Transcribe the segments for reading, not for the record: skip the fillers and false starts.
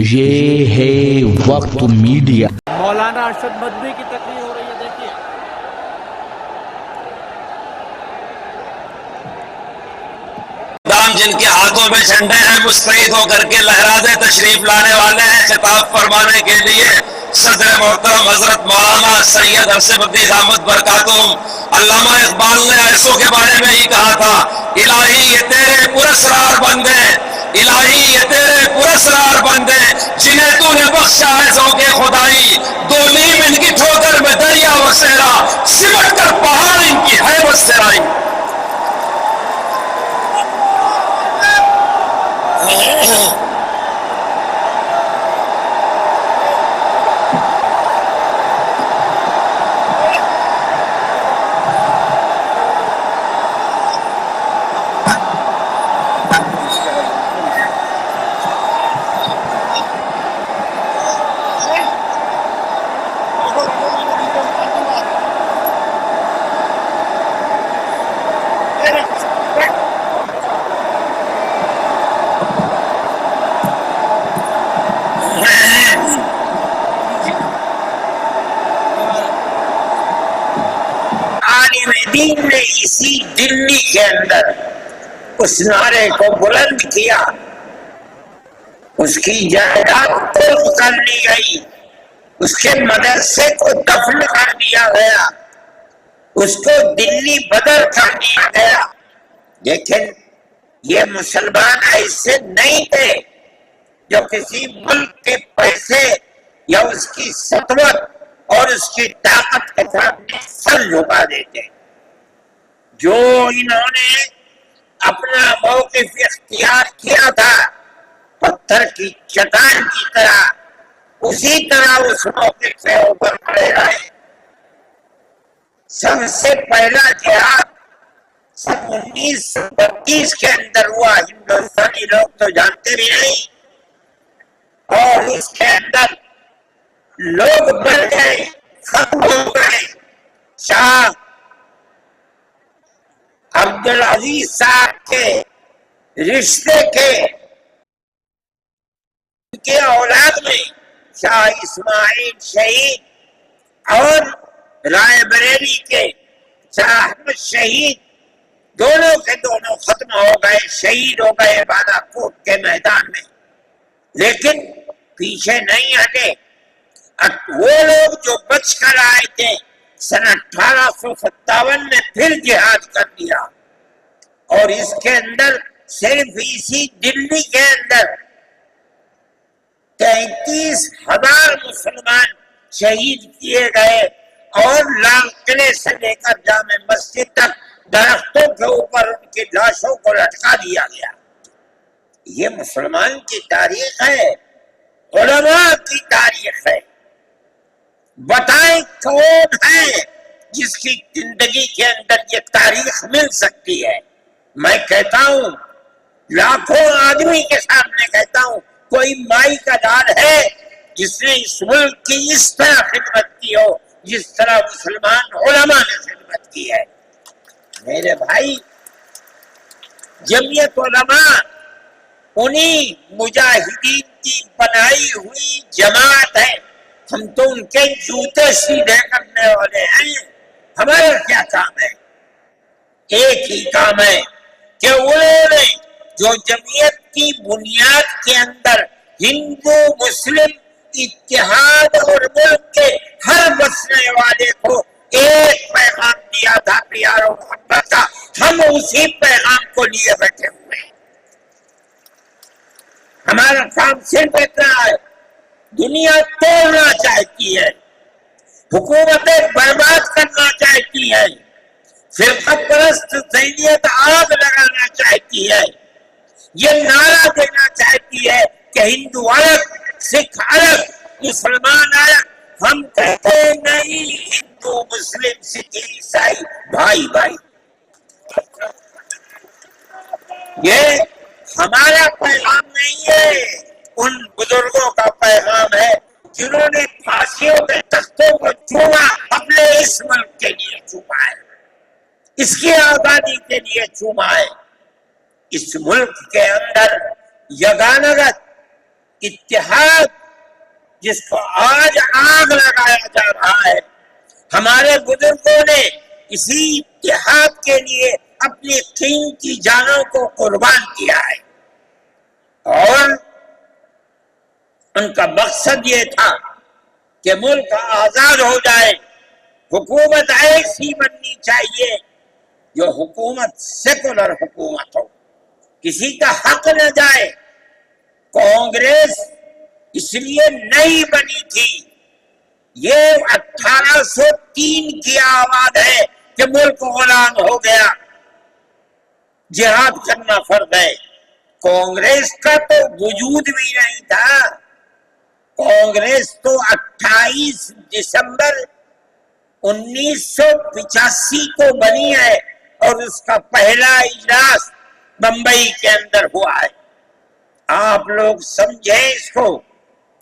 یہ ہے وقت میڈیا۔ مولانا ارشد مدنی کی تقریر ہو رہی ہے، دیکھیے۔ جن کے ہاتھوں میں جھنڈے ہیں مستعد ہو کر کے لہراتے تشریف لانے والے ہیں خطاب فرمانے کے لیے صدر محترم حضرت مولانا سید ارشد مدنی دامت برکاتہم۔ علامہ اقبال نے ایسوں کے بارے میں ہی کہا تھا، الہی یہ تیرے پراسرار بندے، الہی یہ تیرے پراسرار بندے جنہیں تو نے بخشا ہے ذوق خدائی، دو نیم ان کی ٹھوکر میں دریا و صحرا سمٹ کر پہاڑ ان کی ہیبت سے آئی۔ دین نے اسی دلی کے اندر اس نعرے کو بلند کیا، اس کی جائیداد قرض کر لی گئی، اس کے مدرسے کو دفن کر دیا گیا، اس کو دلی بدر کر دیا گیا۔ لیکن یہ مسلمان ایسے نہیں تھے جو کسی ملک کے پیسے یا اس کی سطوت اور اس کی طاقت کے سامنے سر جھکا دیتے۔ جو انہوں نے اپنا موقف اختیار کیا تھا پتھر کی چٹان کی طرح، اسی طرح اس موقف سے اوپر کھڑے رہے۔ سب سے پہلا جہاد 1932 کے اندر ہوا، ہندوستانی لوگ تو جانتے بھی نہیں، اور اس کے اندر لوگ بڑھ گئے، ختم ہو گئے۔ شاہ عبدالعزیز صاحب کے رشتے کے اولاد میں شاہ اسماعیل شہید اور رائے بریلی کے شاہ احمد شہید دونوں کے دونوں ختم ہو گئے، شہید ہو گئے بالا کوٹ کے میدان میں۔ لیکن پیچھے نہیں ہٹے، وہ لوگ جو بچ کر آئے تھے سن 1857 میں پھر جہاد کر دیا، اور اس کے اندر صرف اسی دلی کے اندر 33,000 مسلمان شہید کیے گئے، اور لال قلعے سے لے کر جامع مسجد تک درختوں کے اوپر ان کی لاشوں کو لٹکا دیا گیا۔ یہ مسلمان کی تاریخ ہے، علماء کی تاریخ ہے۔ بتائیں کون ہے جس کی زندگی کے اندر یہ تاریخ مل سکتی ہے؟ میں کہتا ہوں، لاکھوں آدمی کے سامنے کہتا ہوں، کوئی مائی کا لال ہے جس نے اس ملک کی اس طرح خدمت کی ہو جس طرح مسلمان علماء نے خدمت کی ہے؟ میرے بھائی، جمعیت علماء انہی مجاہدین کی بنائی ہوئی جماعت ہے۔ ہم تو ان کے جوتے سیدھے کرنے والے ہیں۔ ہمارا کیا کام ہے؟ ایک ہی کام ہے کہ انہوں نے جو جمعیت کی بنیاد کے اندر ہندو مسلم اتحاد اور ملک کے ہر بسنے والے کو ایک پیغام دیا تھا پیار و محبت کا، ہم اسی پیغام کو لیے بیٹھے ہوئے ہیں۔ ہمارا کام صرف اتنا ہے، دنیا توڑنا چاہتی ہے، حکومتیں برباد کرنا چاہتی ہے، فرقہ پرست ذہنیت آگ لگانا چاہتی ہے، یہ نعرہ دینا چاہتی ہے کہ ہندو الگ، سکھ الگ، مسلمان الگ۔ ہم کہتے نہیں، ہندو مسلم سکھ عیسائی بھائی بھائی۔ یہ ہمارا پیغام نہیں ہے، ان بزرگوں کا پیغام ہے جنہوں نے پھانسیوں کے تختوں کو چوما، اپنے اس ملک کے لیے چوما ہے، اس کی آزادی کے لیے چوما ہے۔ اس ملک کے اندر یگانگت اتحاد جس کو آج آگ لگایا جا رہا ہے، ہمارے بزرگوں نے اسی اتحاد کے لیے اپنی قیمتی جانوں کو قربان کیا ہے، اور ان کا مقصد یہ تھا کہ ملک آزاد ہو جائے، حکومت ایسی بننی چاہیے جو حکومت سیکولر حکومت ہو، کسی کا حق نہ جائے۔ کانگریس اس لیے نہیں بنی تھی، یہ 1803 کی آواز ہے کہ ملک غلام ہو گیا، جہاد کرنا فرض ہے۔ کانگریس کا تو وجود بھی نہیں تھا، کانگریس تو 28 دسمبر 1985 کو بنی ہے، اور اس کا پہلا اجلاس بمبئی کے اندر ہوا ہے۔ آپ لوگ سمجھیں اس کو،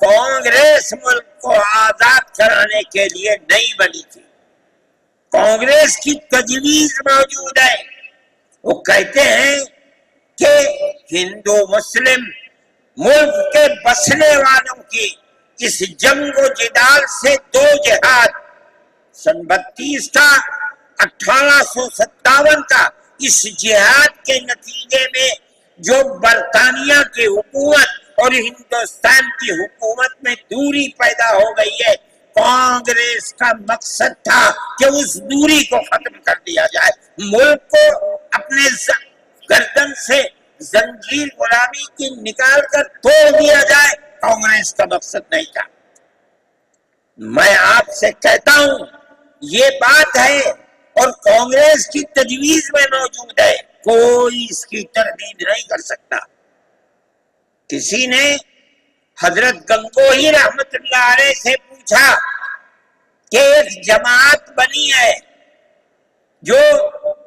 کانگریس ملک کو آزاد کرانے کے لیے نہیں بنی تھی، کانگریس کی تجویز موجود ہے۔ وہ کہتے ہیں کہ ہندو مسلم ملک کے بسنے والوں کی اس جنگ و جدال سے دو جہاد، سن 32 کا 1857 کا، اس جہاد کے نتیجے میں جو برطانیہ کی حکومت اور ہندوستان کی حکومت میں دوری پیدا ہو گئی ہے، کانگریس کا مقصد تھا کہ اس دوری کو ختم کر دیا جائے، ملک کو اپنے گردن سے زنجیر غلامی کی نکال کر توڑ دیا جائے، کانگریس کا مقصد نہیں تھا۔ میں آپ سے کہتا ہوں یہ بات ہے، اور کانگریس کی تجویز میں موجود ہے، کوئی اس کی تردید نہیں کر سکتا۔ کسی نے حضرت گنگوہی رحمت اللہ علیہ سے پوچھا کہ ایک جماعت بنی ہے جو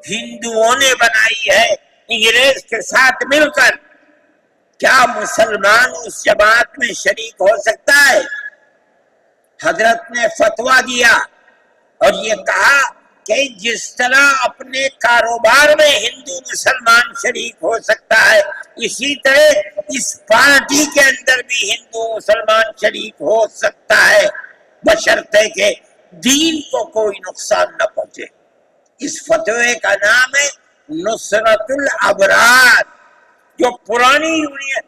ہندوؤں نے بنائی ہے انگریز کے ساتھ مل کر، کیا مسلمان اس جماعت میں شریک ہو سکتا ہے؟ حضرت نے فتویٰ دیا اور یہ کہا کہ جس طرح اپنے کاروبار میں ہندو مسلمان شریک ہو سکتا ہے، اسی طرح اس پارٹی کے اندر بھی ہندو مسلمان شریک ہو سکتا ہے، بشرطے کہ دین کو کوئی نقصان نہ پہنچے۔ اس فتوے کا نام ہے نصرت الابرار، جو پرانی یونین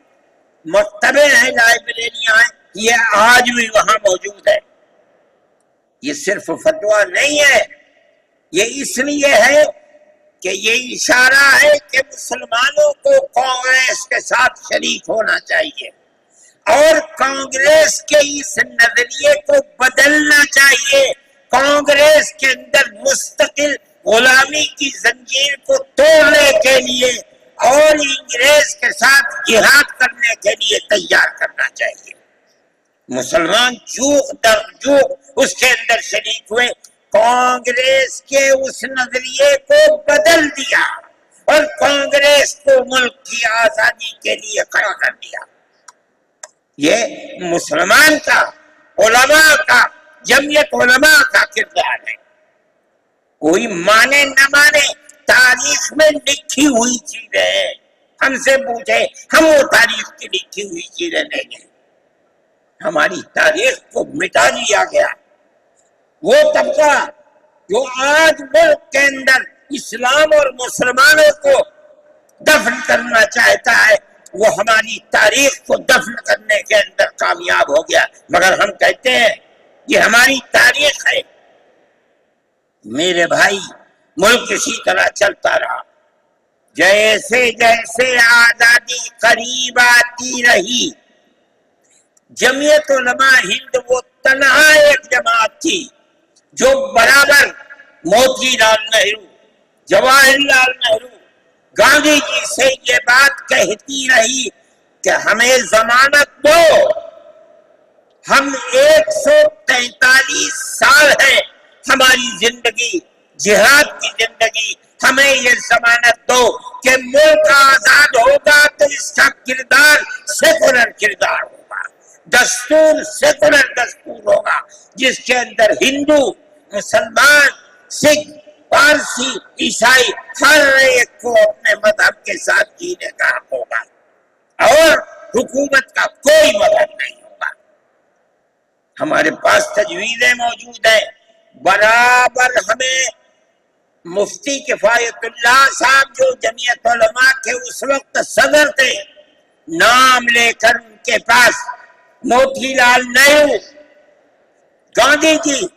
مکتبیں ہیں، لائبریریاں ہیں، یہ آج بھی وہاں موجود ہے۔ یہ صرف فتویٰ نہیں ہے، یہ اس لیے ہے کہ یہ اشارہ ہے کہ مسلمانوں کو کانگریس کے ساتھ شریک ہونا چاہیے، اور کانگریس کے اس نظریے کو بدلنا چاہیے، کانگریس کے اندر مستقل غلامی کی زنجیر کو توڑنے کے لیے اور انگریز کے ساتھ جہاد کرنے کے لیے تیار کرنا چاہیے۔ مسلمان جوق در جوق اس کے اندر شریک ہوئے، کانگریس کے اس نظریے کو بدل دیا اور کانگریس کو ملک کی آزادی کے لیے کھڑا کر دیا۔ یہ مسلمان کا، علماء کا، جمعیت علماء کا کردار ہے۔ کوئی مانے نہ مانے، تاریخ میں لکھی ہوئی چیزیں ہیں، ہم سے پوچھے ہم وہ تاریخ کی لکھی ہوئی چیزیں لیں گے؟ ہماری تاریخ کو مٹا دیا گیا۔ وہ طبقہ جو آج ملک کے اندر اسلام اور مسلمانوں کو دفن کرنا چاہتا ہے، وہ ہماری تاریخ کو دفن کرنے کے اندر کامیاب ہو گیا، مگر ہم کہتے ہیں یہ ہماری تاریخ ہے۔ میرے بھائی، ملک اسی طرح چلتا رہا، جیسے جیسے آزادی قریب آتی رہی، جمعیت علماء ہند وہ تنہا ایک جماعت تھی جو برابر موتی لال نہرو، جواہر لال نہرو، گاندھی جی سے یہ بات کہتی رہی کہ ہمیں ضمانت دو، ہم 143 سال ہیں ہماری زندگی، جہاد کی زندگی، ہمیں یہ ضمانت دو کہ ملک آزاد ہوگا تو اس کا کردار سیکولر کردار ہوگا، دستور سیکولر دستور ہوگا، جس کے اندر ہندو، مسلمان، سکھ، پارسی، عیسائی ہر ایک کو اپنے مذہب کے ساتھ جینے کا حق ہوگا، اور حکومت کا کوئی مذہب نہیں ہوگا. ہمارے پاس تجویزیں موجود ہیں. برابر ہمیں مفتی کفایت اللہ صاحب جو جمعیت علماء کے اس وقت صدر تھے، نام لے کر ان کے پاس موتی لال نہرو، گاندھی جی،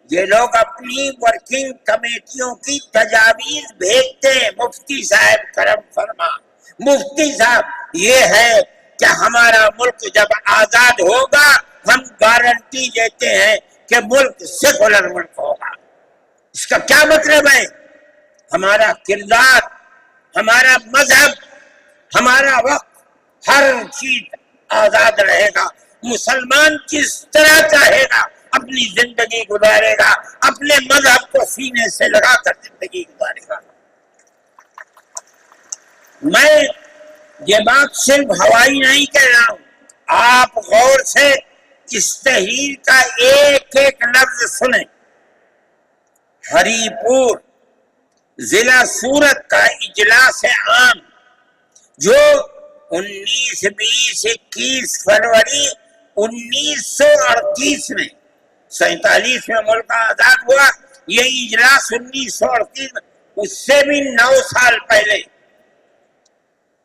یہ لوگ اپنی ورکنگ کمیٹیوں کی تجاویز بھیجتے ہیں. مفتی صاحب کرم فرما، مفتی صاحب یہ ہے کہ ہمارا ملک جب آزاد ہوگا ہم گارنٹی دیتے ہیں کہ ملک سیکولر ملک ہوگا. اس کا کیا مطلب ہے؟ ہمارا کردار، ہمارا مذہب، ہمارا وقت، ہر چیز آزاد رہے گا. مسلمان جس طرح چاہے گا اپنی زندگی گزارے گا، اپنے مذہب کو سینے سے لگا کر زندگی گزارے گا. میں یہ بات صرف ہوائی نہیں کہہ رہا ہوں، آپ غور سے اس تحریر کا ایک ایک لفظ سنیں. ہری پور ضلع سورت کا اجلاس عام جو 19 20 21 فروری 1938 میں 47 میں ملک آزاد ہوا، یہ اجلاس 1938 میں، اس سے بھی 9 سال پہلے،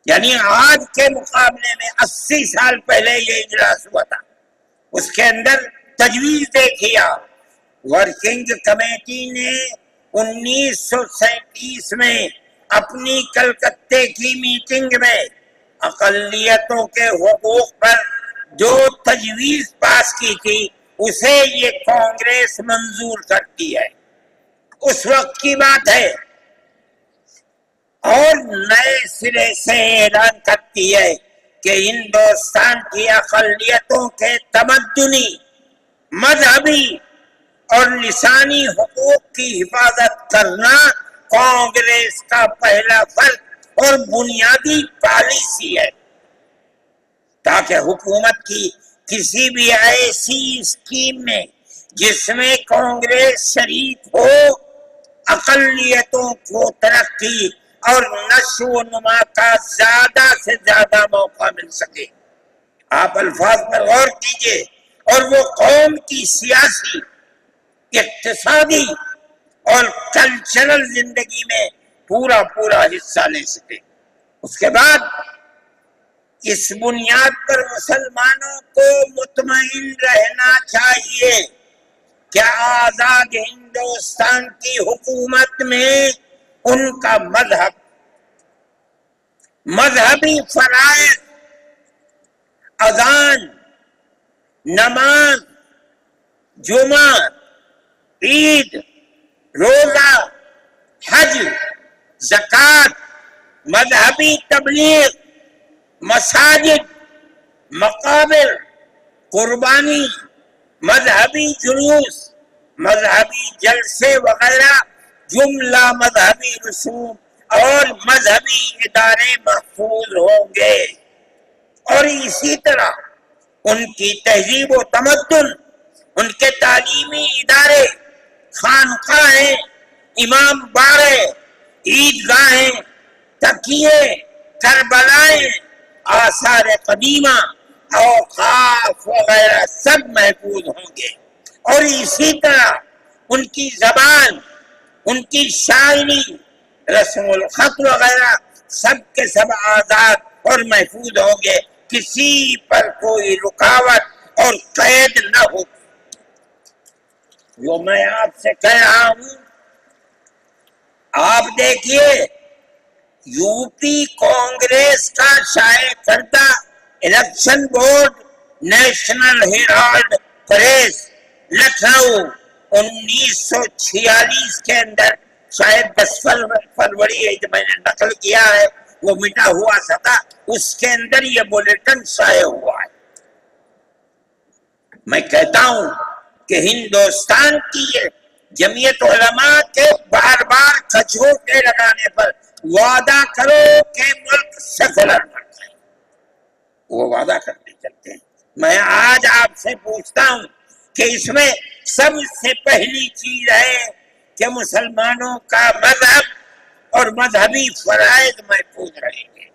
یعنی آج کے مقابلے میں 80 سال پہلے یہ اجلاس ہوا تھا. اس کے اندر تجویز دیکھیا. ورکنگ کمیٹی نے 1937 میں اپنی کلکتے کی میٹنگ میں اقلیتوں کے حقوق پر جو تجویز پاس کی تھی اسے یہ کانگریس منظور کرتی ہے. اس وقت کی بات ہے، اور نئے سرے سے اعلان کرتی ہے کہ ہندوستان کی اقلیتوں کے تمدنی، مذہبی اور لسانی حقوق کی حفاظت کرنا کانگریس کا پہلا فرض اور بنیادی پالیسی ہے. تاکہ حکومت کی کسی بھی ایسی اسکیم میں جس میں کانگریس شریک ہو، اقلیتوں کو ترقی اور نشو و نما کا زیادہ سے زیادہ موقع مل سکے. آپ الفاظ پر غور کیجئے، اور وہ قوم کی سیاسی، اقتصادی اور کلچرل زندگی میں پورا حصہ لے سکے. اس کے بعد اس بنیاد پر مسلمانوں کو مطمئن رہنا چاہیے کہ آزاد ہندوستان کی حکومت میں ان کا مذہب، مذہبی فرائض، اذان، نماز، جمعہ، عید، روزہ، حج، زکوٰۃ، مذہبی تبلیغ، مساجد، مقابر، قربانی، مذہبی جلوس، مذہبی جلسے وغیرہ جملہ مذہبی رسوم اور مذہبی ادارے محفوظ ہوں گے. اور اسی طرح ان کی تہذیب و تمدن، ان کے تعلیمی ادارے، خانقاہیں، امام باڑے، عیدگاہیں، تکیے، کربلائیں، آثار قدیمہ، اوقاف وغیرہ سب محفوظ ہوں گے. اور اسی طرح ان کی زبان، ان کی شاعری، رسم الخط وغیرہ سب کے سب آزاد اور محفوظ ہوں گے، کسی پر کوئی رکاوٹ اور قید نہ ہو. جو میں آپ سے کہہ رہا ہوں، آپ دیکھیے یو پی کانگریس کا شائع کردہ election board National Herald press Lucknow 1946 کے اندر، شاید 10 فروری ہے جو میں نے نقل کیا ہے، وہ مٹا ہوا تھا، اس کے اندر یہ بلیٹن شائع ہوا ہے. میں کہتا ہوں کہ ہندوستان کی یہ جمعیت علماء کے بار بار کچھوٹے لگانے پر وعدہ کرو کہ ملک سیکولر بن جائے، وہ وعدہ کرتے چلتے ہیں. میں آج آپ سے پوچھتا ہوں کہ اس میں سب سے پہلی چیز ہے کہ مسلمانوں کا مذہب اور مذہبی فرائض محفوظ رہیں گے.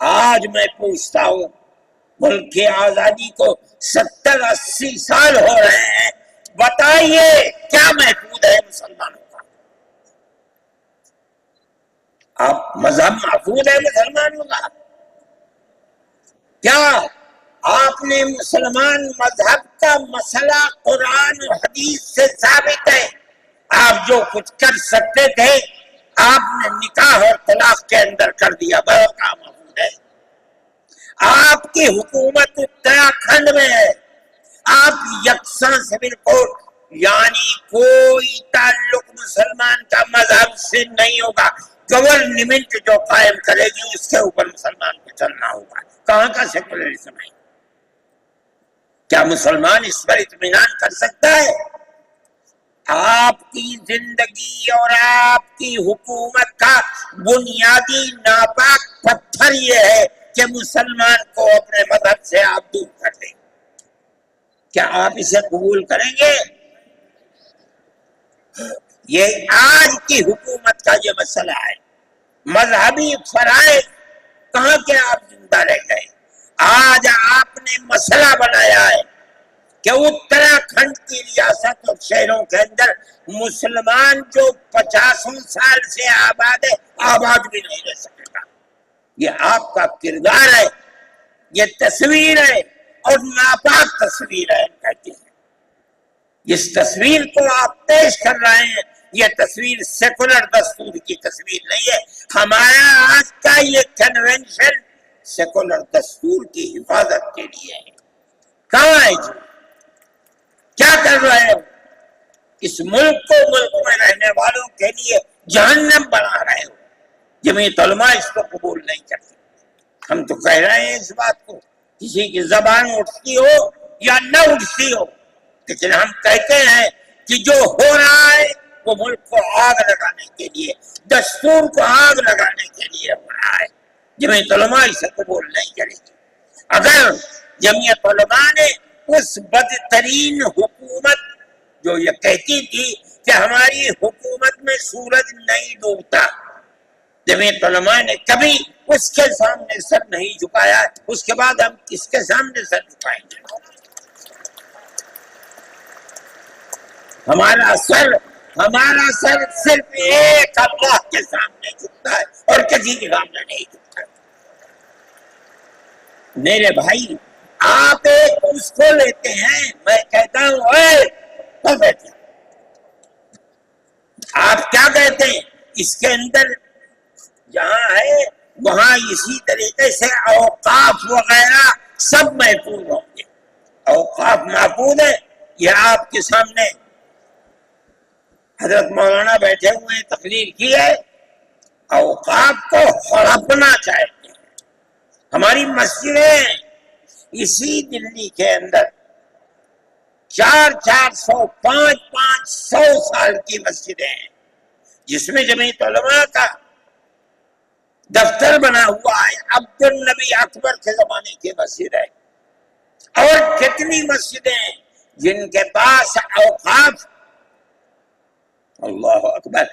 آج میں پوچھتا ہوں ملک کی آزادی کو 70-80 سال ہو رہے ہیں، بتائیے کیا محفوظ ہے مسلمانوں کا؟ آپ مذہب محفوظ ہے مسلمانوں کا؟ کیا آپ نے مسلمان مذہب کا مسئلہ قرآن و حدیث سے ثابت ہے؟ آپ جو کچھ کر سکتے تھے آپ نے نکاح اور طلاق کے اندر کر دیا، بہت کام محفوظ ہے۔ آپ کی حکومت اتراکھنڈ میں ہے، آپ یکساں سول کوڈ، یعنی کوئی تعلق مسلمان کا مذہب سے نہیں ہوگا، گورنمنٹ جو قائم کرے گی اس کے اوپر مسلمان کو چلنا ہوگا۔ کہاں کا سیکولرزم ہے؟ کیا مسلمان اس پر اطمینان کر سکتا ہے؟ آپ کی زندگی اور آپ کی حکومت کا بنیادی ناپاک پتھر یہ ہے کہ مسلمان کو اپنے مذہب سے آپ دور کر دیں۔ کیا آپ اسے قبول کریں گے؟ یہ آج کی حکومت کا یہ مسئلہ ہے۔ مذہبی فرائض کہاں کے آپ زندہ رہ گئے؟ آج آپ نے مسئلہ بنایا ہے کہ اتراکھنڈ کی ریاست اور شہروں کے اندر مسلمان جو 50 سال سے آباد ہے، آباد بھی نہیں رہ سکے گا۔ یہ آپ کا کردار ہے، یہ تصویر ہے اور ناپاک تصویر ہے کہتے ہیں۔ اس تصویر کو آپ پیش کر رہے ہیں، یہ تصویر سیکولر دستور کی تصویر نہیں ہے۔ ہمارا آج کا یہ کنونشن سیکولر دستور کی حفاظت کے لیے ہے۔ کہاں ہے جی؟ کیا کر رہے ہو؟ اس ملک کو، ملک میں رہنے والوں کے لیے جہنم بنا رہے ہو۔ جمعیت علماء اس کو قبول نہیں کرتی۔ ہم تو کہہ رہے ہیں اس بات کو، کسی کی زبان اٹھتی ہو یا نہ اٹھتی ہو، لیکن ہم کہتے ہیں کہ جو ہو رہا ہے وہ ملک کو آگ لگانے کے لیے، دستور کو آگ لگانے کے لیے ہو رہا ہے۔ جمعیت علماء اسے قبول نہیں کرے گی۔ اگر جمعیت علماء نے اس بدترین حکومت جو یہ کہتی تھی کہ ہماری حکومت میں سورج نہیں ڈوبتا، جمعیت علماء نے کبھی اس کے سامنے سر نہیں جھکایا، اس کے بعد ہم کس کے سامنے سر جھکائیں گے؟ ہمارا سر صرف ایک اللہ کے سامنے جھکتا ہے اور کسی کے سامنے نہیں جھکتا۔ میرے بھائی، آپ ایک اس کو لیتے ہیں، میں کہتا ہوں آپ کیا کہتے ہیں؟ اس کے اندر جہاں ہے وہاں اسی طریقے سے اوقاف وغیرہ سب محفوظ ہوں گے۔ اوقاف محفوظ ہے، یہ آپ کے سامنے حضرت مولانا بیٹھے ہوئے تقریر کی ہے۔ اوقاف کو ہڑپنا چاہتے ہیں۔ ہماری مسجدیں اسی دلی کے اندر 400 500 سال کی مسجدیں ہیں، جس میں جمعیت علماء کا دفتر بنا ہوا ہے، عبد النبی اکبر کے زمانے کی مسجد ہے۔ اور کتنی مسجدیں ہیں جن کے پاس اوقاف، اللہ اکبر،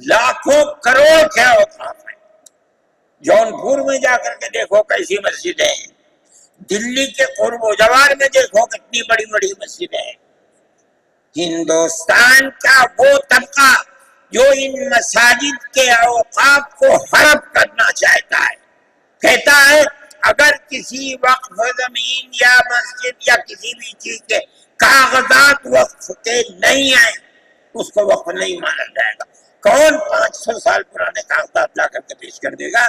لاکھوں کروڑ کے اوقاف ہیں۔ جونپور میں جا کر کے دیکھو کیسی مسجدیں ہیں، دلی کے قرب و جوار میں دیکھو کتنی بڑی بڑی مسجدیں ہیں۔ ہندوستان کا وہ طبقہ جو ان مساجد کے اوقاف کو ہڑپ کرنا چاہتا ہے، کہتا ہے اگر کسی وقف زمین یا مسجد یا کسی بھی چیز کے کاغذات وقف کے نہیں آئے اس کو وقف نہیں مانا جائے گا۔ کون 500 سال پرانے کاغذات لا کر کے پیش کر دے گا؟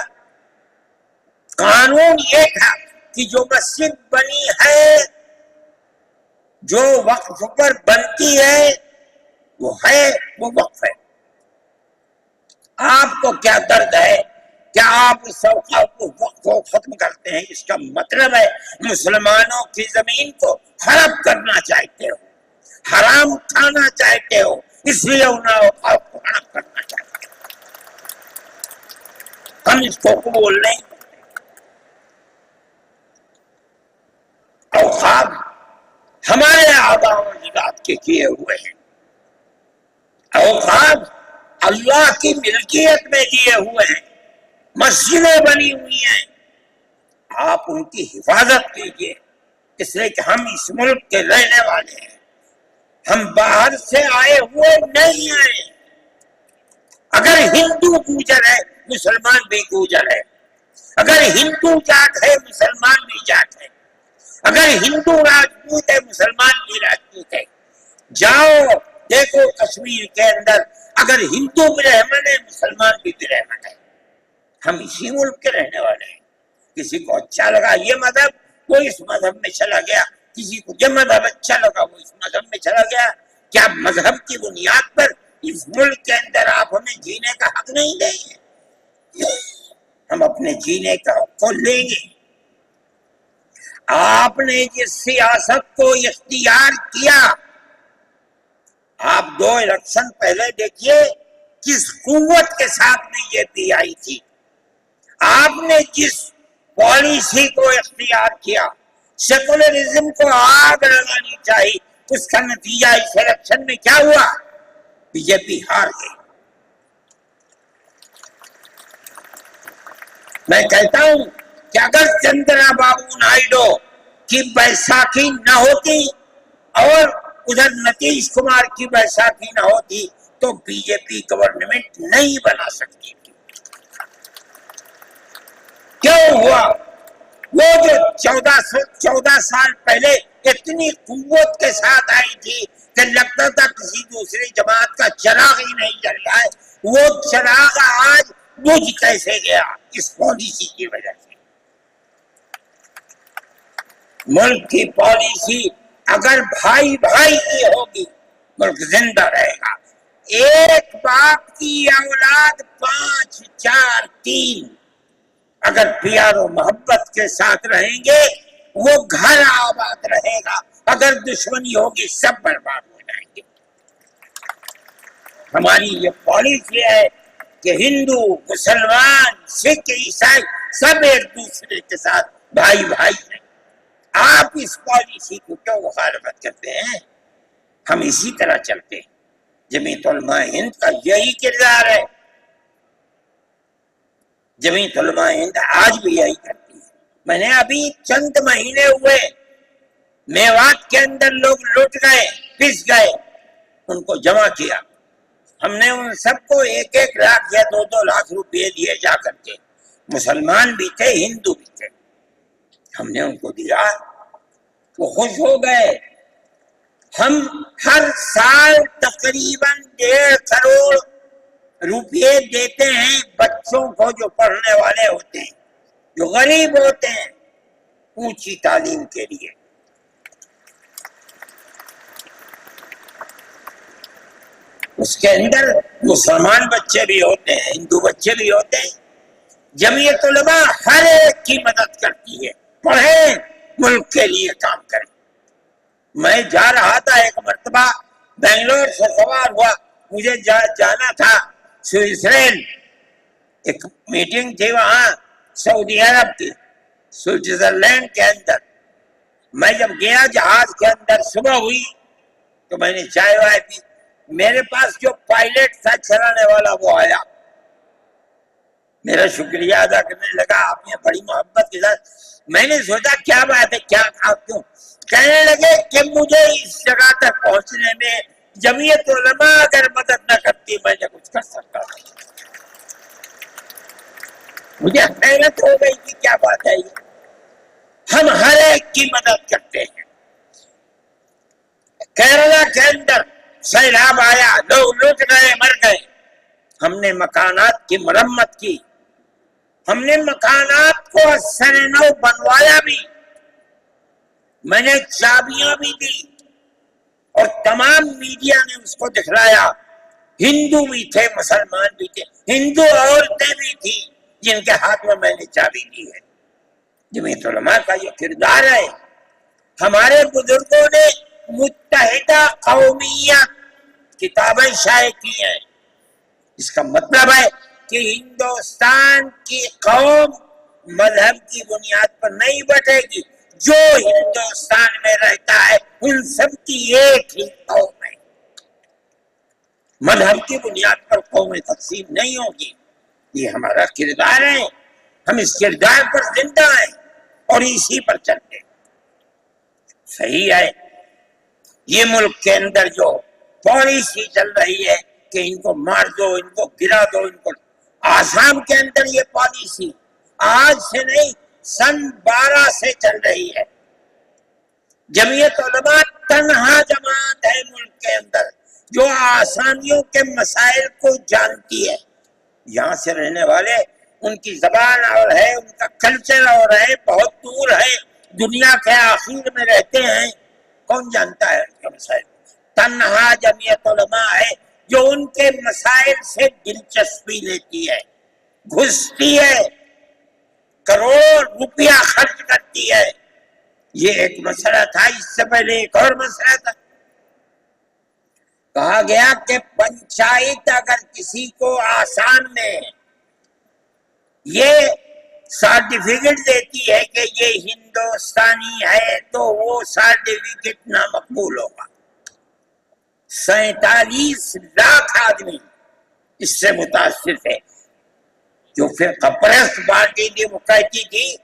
قانون یہ تھا کہ جو مسجد بنی ہے، جو وقف پر بنتی ہے وہ وقف ہے۔ آپ کو کیا درد ہے؟ کیا آپ اس اوقاف کو وقف کو ختم کرتے ہیں؟ اس کا مطلب ہے مسلمانوں کی زمین کو ہڑپ کرنا چاہتے ہو، حرام کھانا چاہتے ہو، اس لیے ان اوقاف کو ہڑپ کرنا چاہتے ہو۔ ہم اس کو قبول نہیں کرتے۔ اوقاف ہمارے آباء و اجداد کے کیے ہوئے ہیں، اوقاف اللہ کی ملکیت میں دیے ہوئے ہیں، مسجدیں بنی ہوئی ہیں، آپ ان کی حفاظت کیجیے، اس لیے کہ ہم اس ملک کے رہنے والے ہیں، ہم باہر سے آئے ہوئے نہیں آئے۔ اگر ہندو گوجر ہے مسلمان بھی گوجر ہے، اگر ہندو جاٹ ہے مسلمان بھی جاٹ ہے، اگر ہندو راجپوت ہے مسلمان بھی راجپوت ہے۔ جاؤ دیکھو کشمیر کے اندر، اگر ہندو برہمن ہے مسلمان بھی برہمن ہے۔ ہم اسی ملک کے رہنے والے ہیں۔ کسی کو اچھا لگا یہ مذہب وہ اس مذہب میں چلا گیا، کسی کو یہ مذہب اچھا لگا وہ اس مذہب میں چلا گیا۔ کیا مذہب کی بنیاد پر اس ملک کے اندر آپ ہمیں جینے کا حق نہیں دیں گے؟ ہم اپنے جینے کا حق کو لیں گے۔ آپ نے جس سیاست کو اختیار کیا، آپ 2 الیکشن پہلے دیکھیے کس قوت کے ساتھ بی جے پی آئی تھی۔ آپ نے جس پالیسی کو اختیار کیا، سیکولرزم کو آگ لگانی چاہیے، اس کا نتیجہ اس الیکشن میں کیا ہوا؟ بی جے پی ہار گئی۔ میں کہتا ہوں کہ اگر چندرا بابو نائیڈو کی بیساکھی نہ ہوتی اور ادھر نتیش کمار کی بیساکھی نہ ہوتی تو بی جے پی گورنمنٹ نہیں بنا سکتی تھی۔ کیوں ہوا؟ وہ جو 14 سال پہلے اتنی قوت کے ساتھ آئی تھی کہ لگتا تھا کسی دوسری جماعت کا چراغ ہی نہیں جل رہا ہے، وہ چراغ آج بجھ کیسے گیا؟ اس پالیسی کی وجہ سے۔ ملک کی پالیسی اگر بھائی بھائی کی ہوگی ملک زندہ رہے گا۔ ایک باپ کی اولاد 5 4 3 اگر پیار و محبت کے ساتھ رہیں گے وہ گھر آباد رہے گا، اگر دشمنی ہوگی سب برباد ہو جائیں گے۔ ہماری یہ پالیسی ہے کہ ہندو مسلمان سکھ عیسائی سب ایک دوسرے کے ساتھ بھائی بھائی ہیں۔ آپ اس پالیسی کو کیوں مخالفت کرتے ہیں؟ ہم اسی طرح چلتے ہیں۔ جمعیت علماء ہند کا یہی کردار ہے، جمعیت علماء ہند آج بھی یہی کرتی ہے۔ میں نے ابھی چند مہینے ہوئے میوات کے اندر لوگ لٹ گئے، پس گئے، ان کو جمع کیا۔ ہم نے ان سب کو 1 لاکھ یا 2 لاکھ روپے دیے جا کر کے، مسلمان بھی تھے ہندو بھی تھے، ہم نے ان کو دیا، وہ خوش ہو گئے۔ ہم ہر سال تقریباً 1.5 کروڑ روپے دیتے ہیں بچوں کو جو پڑھنے والے ہوتے ہیں، جو غریب ہوتے ہیں، اونچی تعلیم کے لیے۔ اس کے اندر مسلمان بچے بھی ہوتے ہیں، ہندو بچے بھی ہوتے ہیں۔ جمعیت علماء ہر ایک کی مدد کرتی ہے، پڑھیں، ملک کے لیے کام کریں۔ میں جا رہا تھا ایک مرتبہ بنگلور سے سوار ہوا، مجھے جانا تھا سوئٹزرلینڈ، ایک میٹنگ تھی وہاں سعودی عرب کی، سوئٹزرلینڈ کے اندر۔ میں جب گیا جہاز کے اندر صبح ہوئی تو میں نے چائے وائے پی، میرے پاس جو پائلٹ تھا چلانے والا وہ آیا، میرا شکریہ ادا کرنے لگا، آپ نے بڑی محبت کے ساتھ۔ میں نے سوچا کیا بات ہے، کیا آپ کیوں؟ کہنے لگے کہ مجھے اس جگہ تک پہنچنے میں جمعیت علماء اگر مدد نہ کرتی میں نے کچھ کر سکتا تھا۔ مجھے حیرت ہو گئی کہ کیا بات ہے یہ، ہم ہر ایک کی مدد کرتے ہیں۔ کیرلا کے اندر سیلاب آیا، لوگ لٹ گئے، مر گئے، ہم نے مکانات کی مرمت کی، ہم نے مکانات کو سر نو بنوایا بھی، میں نے چابیاں بھی دی اور تمام میڈیا نے اس کو دکھلایا۔ ہندو بھی تھے، مسلمان بھی تھے، ہندو عورتیں بھی تھیں جن کے ہاتھ میں نے چابی دی ہے۔ جمعیت علماء کا یہ کردار ہے۔ ہمارے بزرگوں نے متحدہ قومیت کتابیں شائع کی ہیں، اس کا مطلب ہے کہ ہندوستان کی قوم مذہب کی بنیاد پر نہیں بٹے گی، جو ہندوستان میں رہتا ہے ان سب کی ایک ہی قوم ہے، مذہب کی بنیاد پر قومیں تقسیم نہیں ہوگی۔ یہ ہمارا کردار ہے، ہم اس کردار پر زندہ ہیں۔ اور اسی پر چلتے. صحیح ہے یہ ملک کے اندر جو پالیسی چل رہی ہے کہ ان کو مار دو، ان کو گرا دو، ان کو، آسام کے اندر یہ پالیسی آج سے نہیں سن 12 سے چل رہی ہے. جمعیت علماء تنہا جماعت ہے ملک کے اندر جو آسامیوں کے مسائل کو جانتی ہے. یہاں سے رہنے والے ان کی زبان اور ہے، ان کا کلچر اور ہے، بہت دور ہے، دنیا کے آخر میں رہتے ہیں، کون جانتا ہے ان کے مسائل. تنہا جمعیت علماء ہے جو ان کے مسائل سے دلچسپی لیتی ہے، گھستی ہے، کروڑ روپیہ خرچ کرتی ہے. یہ ایک مسئلہ تھا. اس سے پہلے ایک اور مسئلہ تھا. کہا گیا کہ پنچایت اگر کسی کو آسام میں یہ سرٹیفکیٹ دیتی ہے کہ یہ ہندوستانی ہے تو وہ سرٹیفکیٹ نامقبول ہوگا. 47 لاکھ آدمی اس سے متاثر تھے. جو فرقہ پرست پارٹی تھی وہ کہتی تھی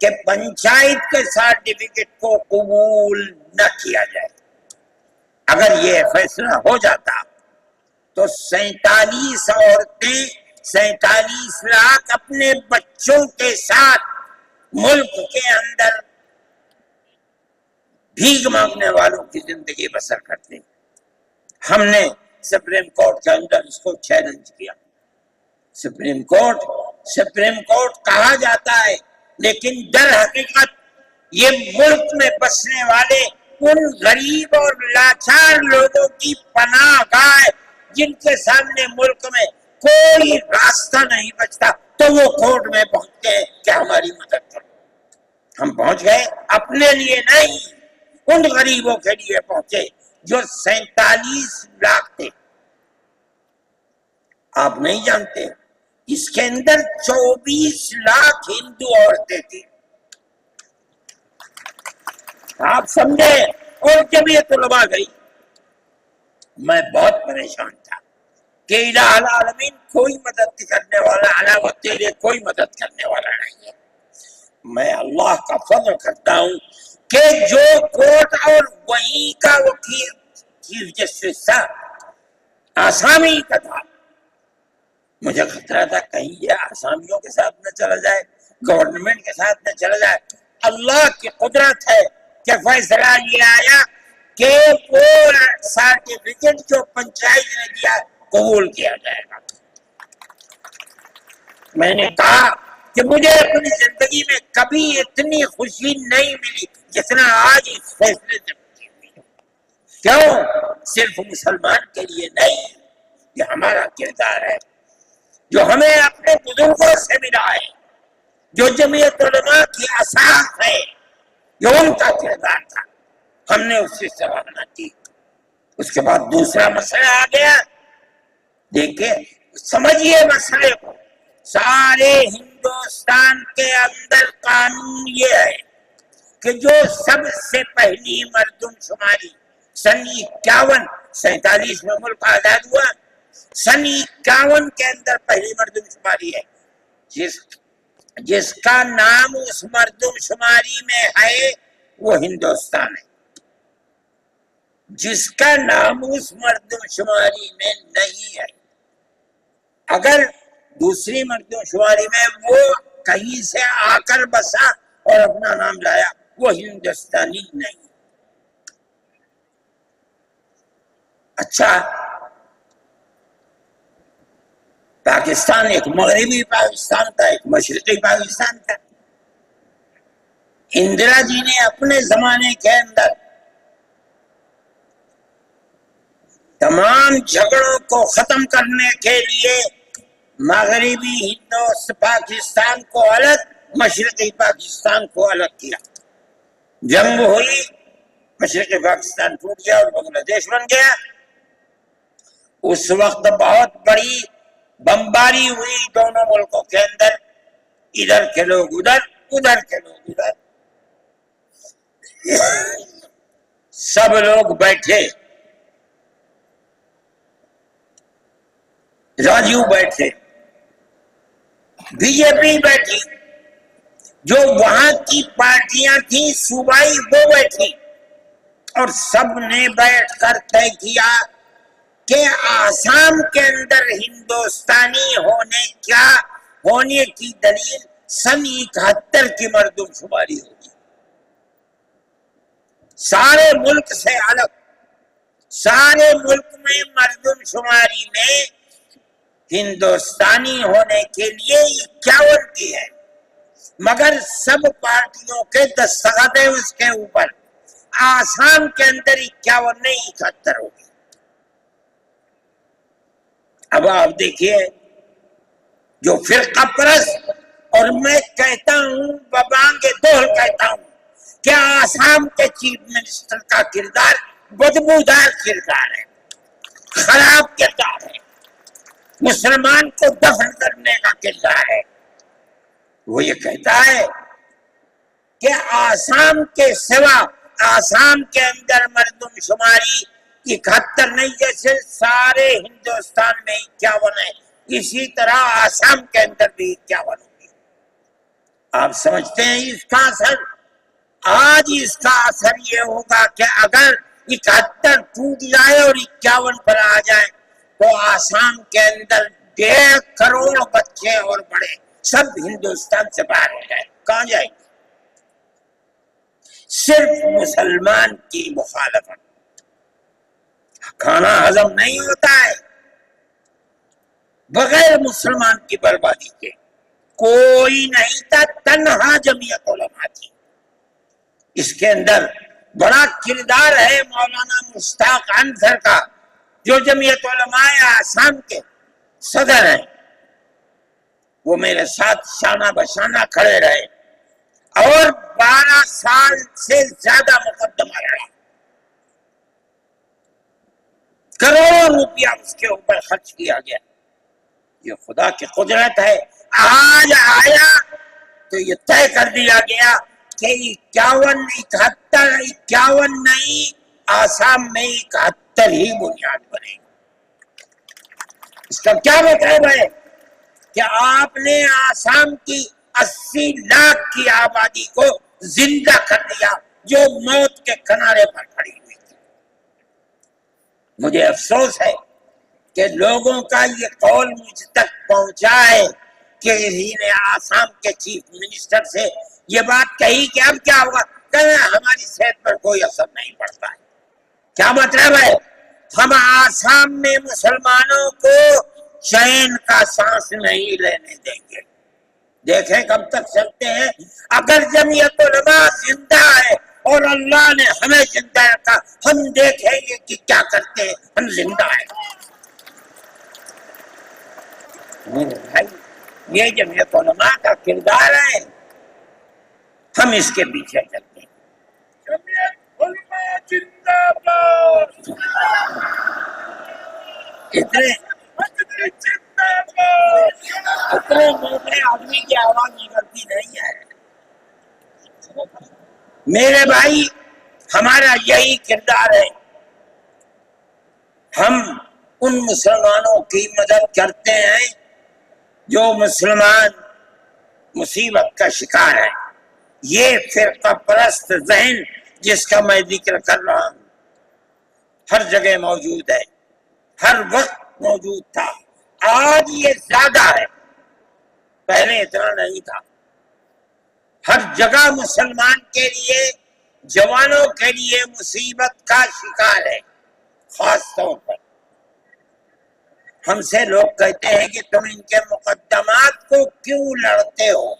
کہ پنچایت کے سرٹیفکیٹ کو قبول نہ کیا جائے. اگر یہ فیصلہ ہو جاتا تو 47 عورتیں 47 لاکھ اپنے بچوں کے ساتھ ملک کے اندر بھیک مانگنے والوں کی زندگی بسر کرتے. ہم نے سپریم کورٹ کے اندر اس کو چیلنج کیا. سپریم کورٹ کہا جاتا ہے لیکن در حقیقت یہ ملک میں بسنے والے ان غریب اور لاچار لوگوں کی پناہ گاہ جن کے سامنے ملک میں کوئی راستہ نہیں بچتا تو وہ کورٹ میں پہنچتے ہیں کہ ہماری مدد کرو. ہم پہنچ گئے اپنے لیے نہیں، ان غریبوں کے لیے پہنچے جو 47 لاکھ تھے. آپ نہیں جانتے اس کے اندر 24 لاکھ ہندو عورتیں تھیں. آپ سمجھے. اور جمعیت علماء گئی. میں بہت پریشان تھا کہ الہ العالمین کوئی مدد کرنے والا علاوہ تیرے کوئی مدد کرنے والا نہیں ہے. میں اللہ کا فضل کرتا ہوں کہ جو کورٹ اور وہیں کا وکیل چیف جسٹس تھا آسامی کا تھا. مجھے خطرہ تھا کہیں یہ آسامیوں کے ساتھ نہ چلا جائے، گورنمنٹ کے ساتھ نہ چلا جائے. اللہ کی قدرت ہے کہ فیصلہ یہ آیا کہ وہ سرٹیفکیٹ جو پنچایت نے دیا قبول کیا جائے گا. میں نے کہا کہ مجھے اپنی زندگی میں کبھی اتنی خوشی نہیں ملی جتنا آج اس فیصلے سے خوشی ملی. کیوں؟ صرف مسلمان کے لیے نہیں، یہ ہمارا کردار ہے جو ہمیں اپنے بزرگوں سے ملا ہے، جو جمعیت علماء کی اساس ہے، جو ان کا کردار تھا. ہم نے اس سے سراہنا کی. اس کے بعد دوسرا مسئلہ آ گیا. دیکھیں سمجھیے مسئلے کو. سارے ہندوستان کے اندر قانون یہ ہے کہ جو سب سے پہلی مردم شماری سن 47 میں ملک آزاد ہوا، سن 51 کے اندر پہلی مردم شماری ہے. جس کا نام اس مردم شماری میں ہے وہ ہندوستان ہے. جس کا نام اس مردم شماری میں نہیں ہے، اگر دوسری مردم شماری میں وہ کہیں سے آ کر بسا اور اپنا نام لایا، وہ ہندوستانی نہیں. اچھا، پاکستان ایک مغربی پاکستان تھا، ایک مشرقی پاکستان تھا. اندرا جی نے اپنے زمانے کے اندر تمام جھگڑوں کو ختم کرنے کے لیے مغربی پاکستان کو الگ، مشرقی پاکستان کو الگ کیا. جنگ ہوئی، مشرقی پاکستان ٹوٹ گیا اور بنگلہ دیش بن گیا. اس وقت بہت بڑی بمباری ہوئی دونوں ملکوں کے اندر. ادھر کے لوگ ادھر، ادھر کے لوگ ادھر. سب لوگ بیٹھے، راجیو بیٹھے، بی جے پی بیٹھی، جو وہاں کی پارٹیاں تھیں صوبائی وہ بیٹھی اور سب نے بیٹھ کر طے کیا کہ آسام کے اندر ہندوستانی ہونے کی دلیل سن 71 کی مردم شماری ہوگی، سارے ملک سے الگ۔ سارے ملک میں مردم شماری میں ہندوستانی ہونے کے لیے 51 کی ہے، مگر سب پارٹیوں کے دستخط ہیں اس کے اوپر۔ آسام کے اندر 51 نہیں 71 ہوگی۔ اب آپ دیکھیے جو فرقہ پرست، اور میں کہتا ہوں ببانگ دوہل کہتا ہوں کہ آسام کے چیف منسٹر کا کردار بدبودار کردار ہے، خراب کردار ہے، مسلمان کو دفن کرنے کا کردار ہے۔ وہ یہ کہتا ہے کہ آسام کے سوا آسام کے اندر مردم شماری 71 نہیں، جیسے سارے ہندوستان میں 51 ہے، اسی طرح آسام کے اندر بھی 51 ہوگی۔ آپ سمجھتے ہیں اس کا اثر؟ آج اس کا اثر یہ ہوگا کہ اگر 71 ٹوٹ جائے اور 51 پر آ جائے تو آسام کے اندر 1.5 کروڑ بچے اور بڑے سب ہندوستان سے باہر ہو جائے۔ کہاں جائیں گے؟ صرف مسلمان کی مخالفت، کھانا ہضم نہیں ہوتا ہے بغیر مسلمان کی بربادی کے۔ کوئی نہیں تھا، تنہا جمعیت علماء تھی۔ اس کے اندر بڑا کردار ہے مولانا مشتاق انصر کا، جو جمعیت علماء آسام کے صدر ہیں۔ وہ میرے ساتھ شانہ بشانہ کھڑے رہے اور 12 سال سے زیادہ مقدمہ لڑا، کروڑوں روپیہ اس کے اوپر خرچ کیا گیا۔ یہ خدا کی قدرت ہے۔ آج آیا تو یہ طے کر دیا گیا کہ 51 نہیں، آسام میں 71 ہی بنیاد بنے گا۔ اس کا کیا مطلب ہے کہ آپ نے آسام کی 80 لاکھ کی آبادی کو زندہ کر دیا جو موت کے کنارے پر کھڑی ہوئی تھی۔ مجھے افسوس ہے کہ لوگوں کا یہ قول مجھ تک پہنچا ہے کہ انہی نے آسام کے چیف منسٹر سے یہ بات کہی کہ اب کیا ہوگا، کہ ہماری صحت پر کوئی اثر نہیں پڑتا ہے۔ کیا مطلب ہے؟ ہم آسام میں مسلمانوں کو چین کا سانس نہیں لینے دیں گے۔ دیکھیں کب تک چلتے ہیں۔ اگر جمعیت علماء زندہ ہے اور اللہ نے ہمیں زندہ رکھا، ہم دیکھیں گے کہ کیا کرتے ہیں۔ ہم زندہ ہیں۔ یہ جمعیت علماء کا کردار ہے، ہم اس کے پیچھے چلتے ہیں۔ جمعیت علماء زندہ باد۔ اتنے موٹے آدمی کی آواز نکلتی نہیں ہے۔ میرے بھائی، ہمارا یہی کردار ہے۔ ہم ان مسلمانوں کی مدد کرتے ہیں جو مسلمان مصیبت کا شکار ہے۔ یہ فرقہ پرست ذہن جس کا میں ذکر کر رہا ہوں ہر جگہ موجود ہے، ہر وقت موجود تھا، آج یہ زیادہ ہے، پہلے اتنا نہیں تھا۔ ہر جگہ مسلمان کے لیے، جوانوں کے لیے مصیبت کا شکار ہے۔ خاص طور پر ہم سے لوگ کہتے ہیں کہ تم ان کے مقدمات کو کیوں لڑتے ہو؟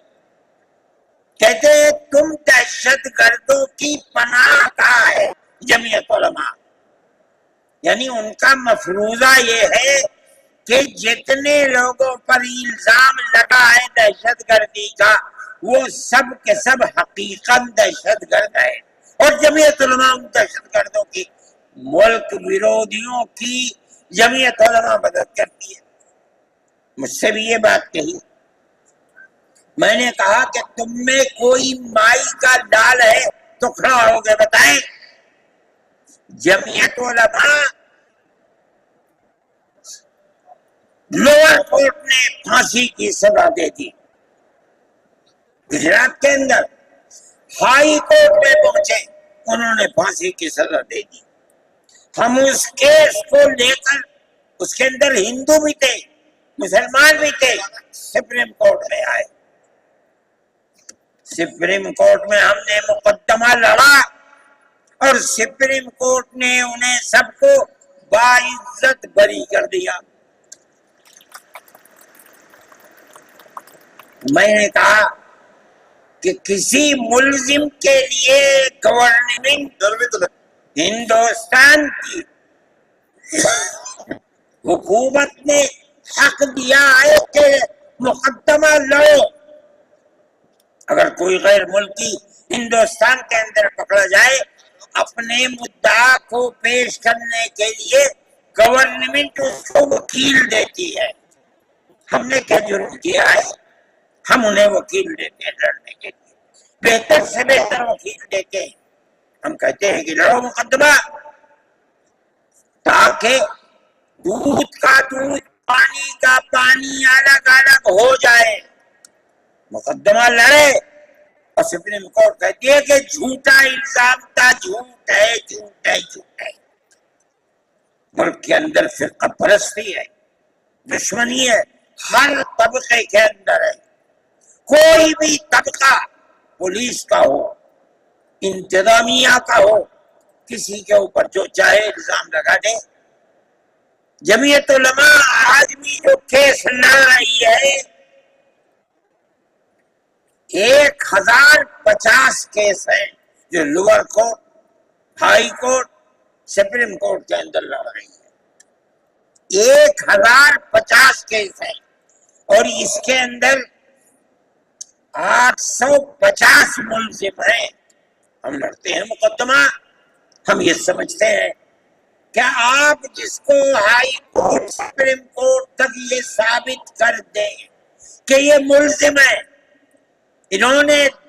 کہتے ہیں تم دہشت گردوں کی پناہ کہاں ہے جمعیت علماء۔ یعنی ان کا مفروضہ یہ ہے کہ جتنے لوگوں پر الزام لگا ہے دہشت گردی کا، وہ سب کے سب حقیقت دہشت گرد ہے، اور جمعیت علماء ان دہشت گردوں کی، ملک ویرودھیوں کی جمعیت علماء مدد کرتی ہے۔ مجھ سے بھی یہ بات کہی، میں نے کہا کہ تم میں کوئی مائی کا ڈال ہے تو کھڑا ہو گئے بتائیں۔ جمعیت علماء لوور کورٹ نے پھانسی کی سزا دے دی، گجرات کے اندر ہائی کورٹ میں پہنچے، انہوں نے پھانسی کی سزا دے دی۔ ہم اس کیس کو لے کر، اس کے اندر ہندو بھی تھے، مسلمان بھی تھے، سپریم کورٹ میں آئے۔ سپریم کورٹ میں ہم نے مقدمہ لڑا اور سپریم کورٹ نے انہیں سب کو باعزت بری کر دیا۔ میں نے کہا کہ کسی ملزم کے لیے گورنمنٹ ہندوستان کی حکومت نے حق دیا ہے کہ مقدمہ لڑو۔ اگر کوئی غیر ملکی ہندوستان کے اندر پکڑا جائے، اپنے مدعا کو پیش کرنے کے لیے گورنمنٹ اس کو وکیل دیتی ہے۔ ہم نے کیا جرم کیا ہے؟ ہم انہیں وکیل دیتے ہیں لڑنے کے لیے، بہتر سے بہتر وکیل دیتے ہیں۔ ہم کہتے ہیں کہ لڑو مقدمہ، تاکہ دودھ کا دودھ، پانی کا پانی الگ الگ ہو جائے۔ مقدمہ لڑے اور سپریم کورٹ کہتی ہے کہ جھوٹا الزام تھا، جھوٹ ہے، جھوٹ ہے، جھوٹ ہے۔ ملک کے اندر فرقہ پرستی ہے، دشمنی ہے، ہر طبقے کے اندر ہے۔ کوئی بھی طبقہ، پولیس کا ہو، انتظامیہ کا ہو، کسی کے اوپر جو چاہے الزام لگا دے۔ جمعیت علماء آج بھی جو کیس لڑ رہی ہے، 1050 کیس ہیں جو lower court, high court, supreme court کے اندر لڑ رہی ہے۔ 1050 کیس ہیں اور اس کے اندر 850 ملزم ہیں۔ ہم لڑتے ہیں مقدمہ، ہم یہ سمجھتے ہیں کہ آپ جس کو ہائی کورٹ، سپریم کورٹ تک یہ ثابت کر دیں کہ یہ ملزم ہے، انہوں نے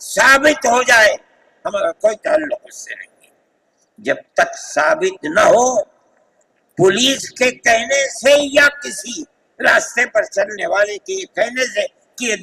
ثابت ہو جائے، ہمارا کوئی تعلق اس سے نہیں ہے۔ جب تک ثابت نہ ہو، پولیس کے کہنے سے یا کسی راستے پر چلنے والے کے کہنے سے کہ یہ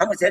ہم اسے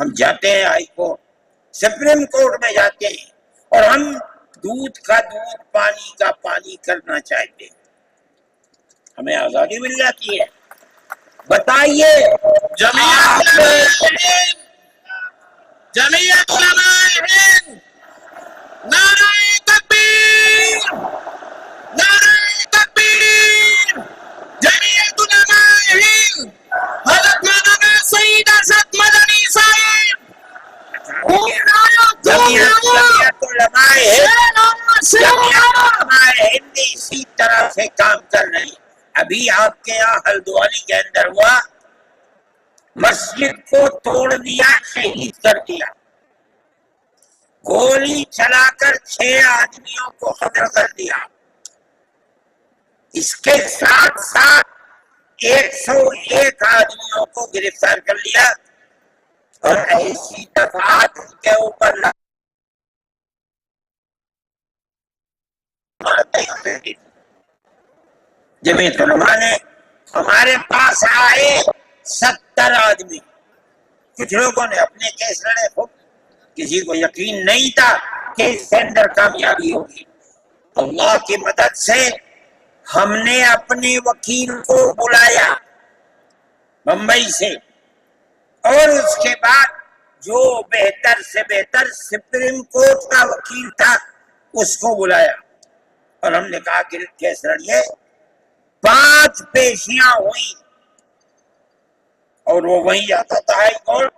ہم جاتے ہیں ہائی کورٹ، سپریم کورٹ میں جاتے ہیں اور ہم دودھ کا دودھ، پانی کا پانی کرنا چاہتے ہیں۔ ہمیں آزادی مل جاتی ہے۔ بتائیے جمعیت علماء ہند، نعرہ تکبیر، نعرہ تکبیر، جمعیت علماء ہند، حضرت مولانا سعید ارشد مدنی صاحب، جمعیت علماء ہند اسی طرح سے کام کر رہی ہے۔ ابھی آپ کے یہاں ہلدوانی کے اندر ہوا، مسجد کو توڑ دیا، شہید کر دیا، گولی چلا کر 6 آدمیوں کو قتل کر دیا۔ اس کے ساتھ ساتھ 101 آدمیوں کو گرفتار کر لیا اور ایسی دفعات کے اوپر جمعیت علماء نے ہمارے پاس آئے 70 آدمی، کچھ لوگوں نے اپنے کیس لڑے، کسی کو یقین نہیں تھا کہ اس کے اندر کامیابی ہوگی۔ اللہ کی مدد سے ہم نے اپنے وکیل کو بلایا بمبئی سے، اور اس کے بعد جو بہتر سے بہتر سپریم کورٹ کا وکیل تھا اس کو بلایا اور ہم نے کہا کہ کیس لڑیے۔ 5 پیشیاں ہوئی اور وہ وہیں جاتا تھا ہائی کورٹ،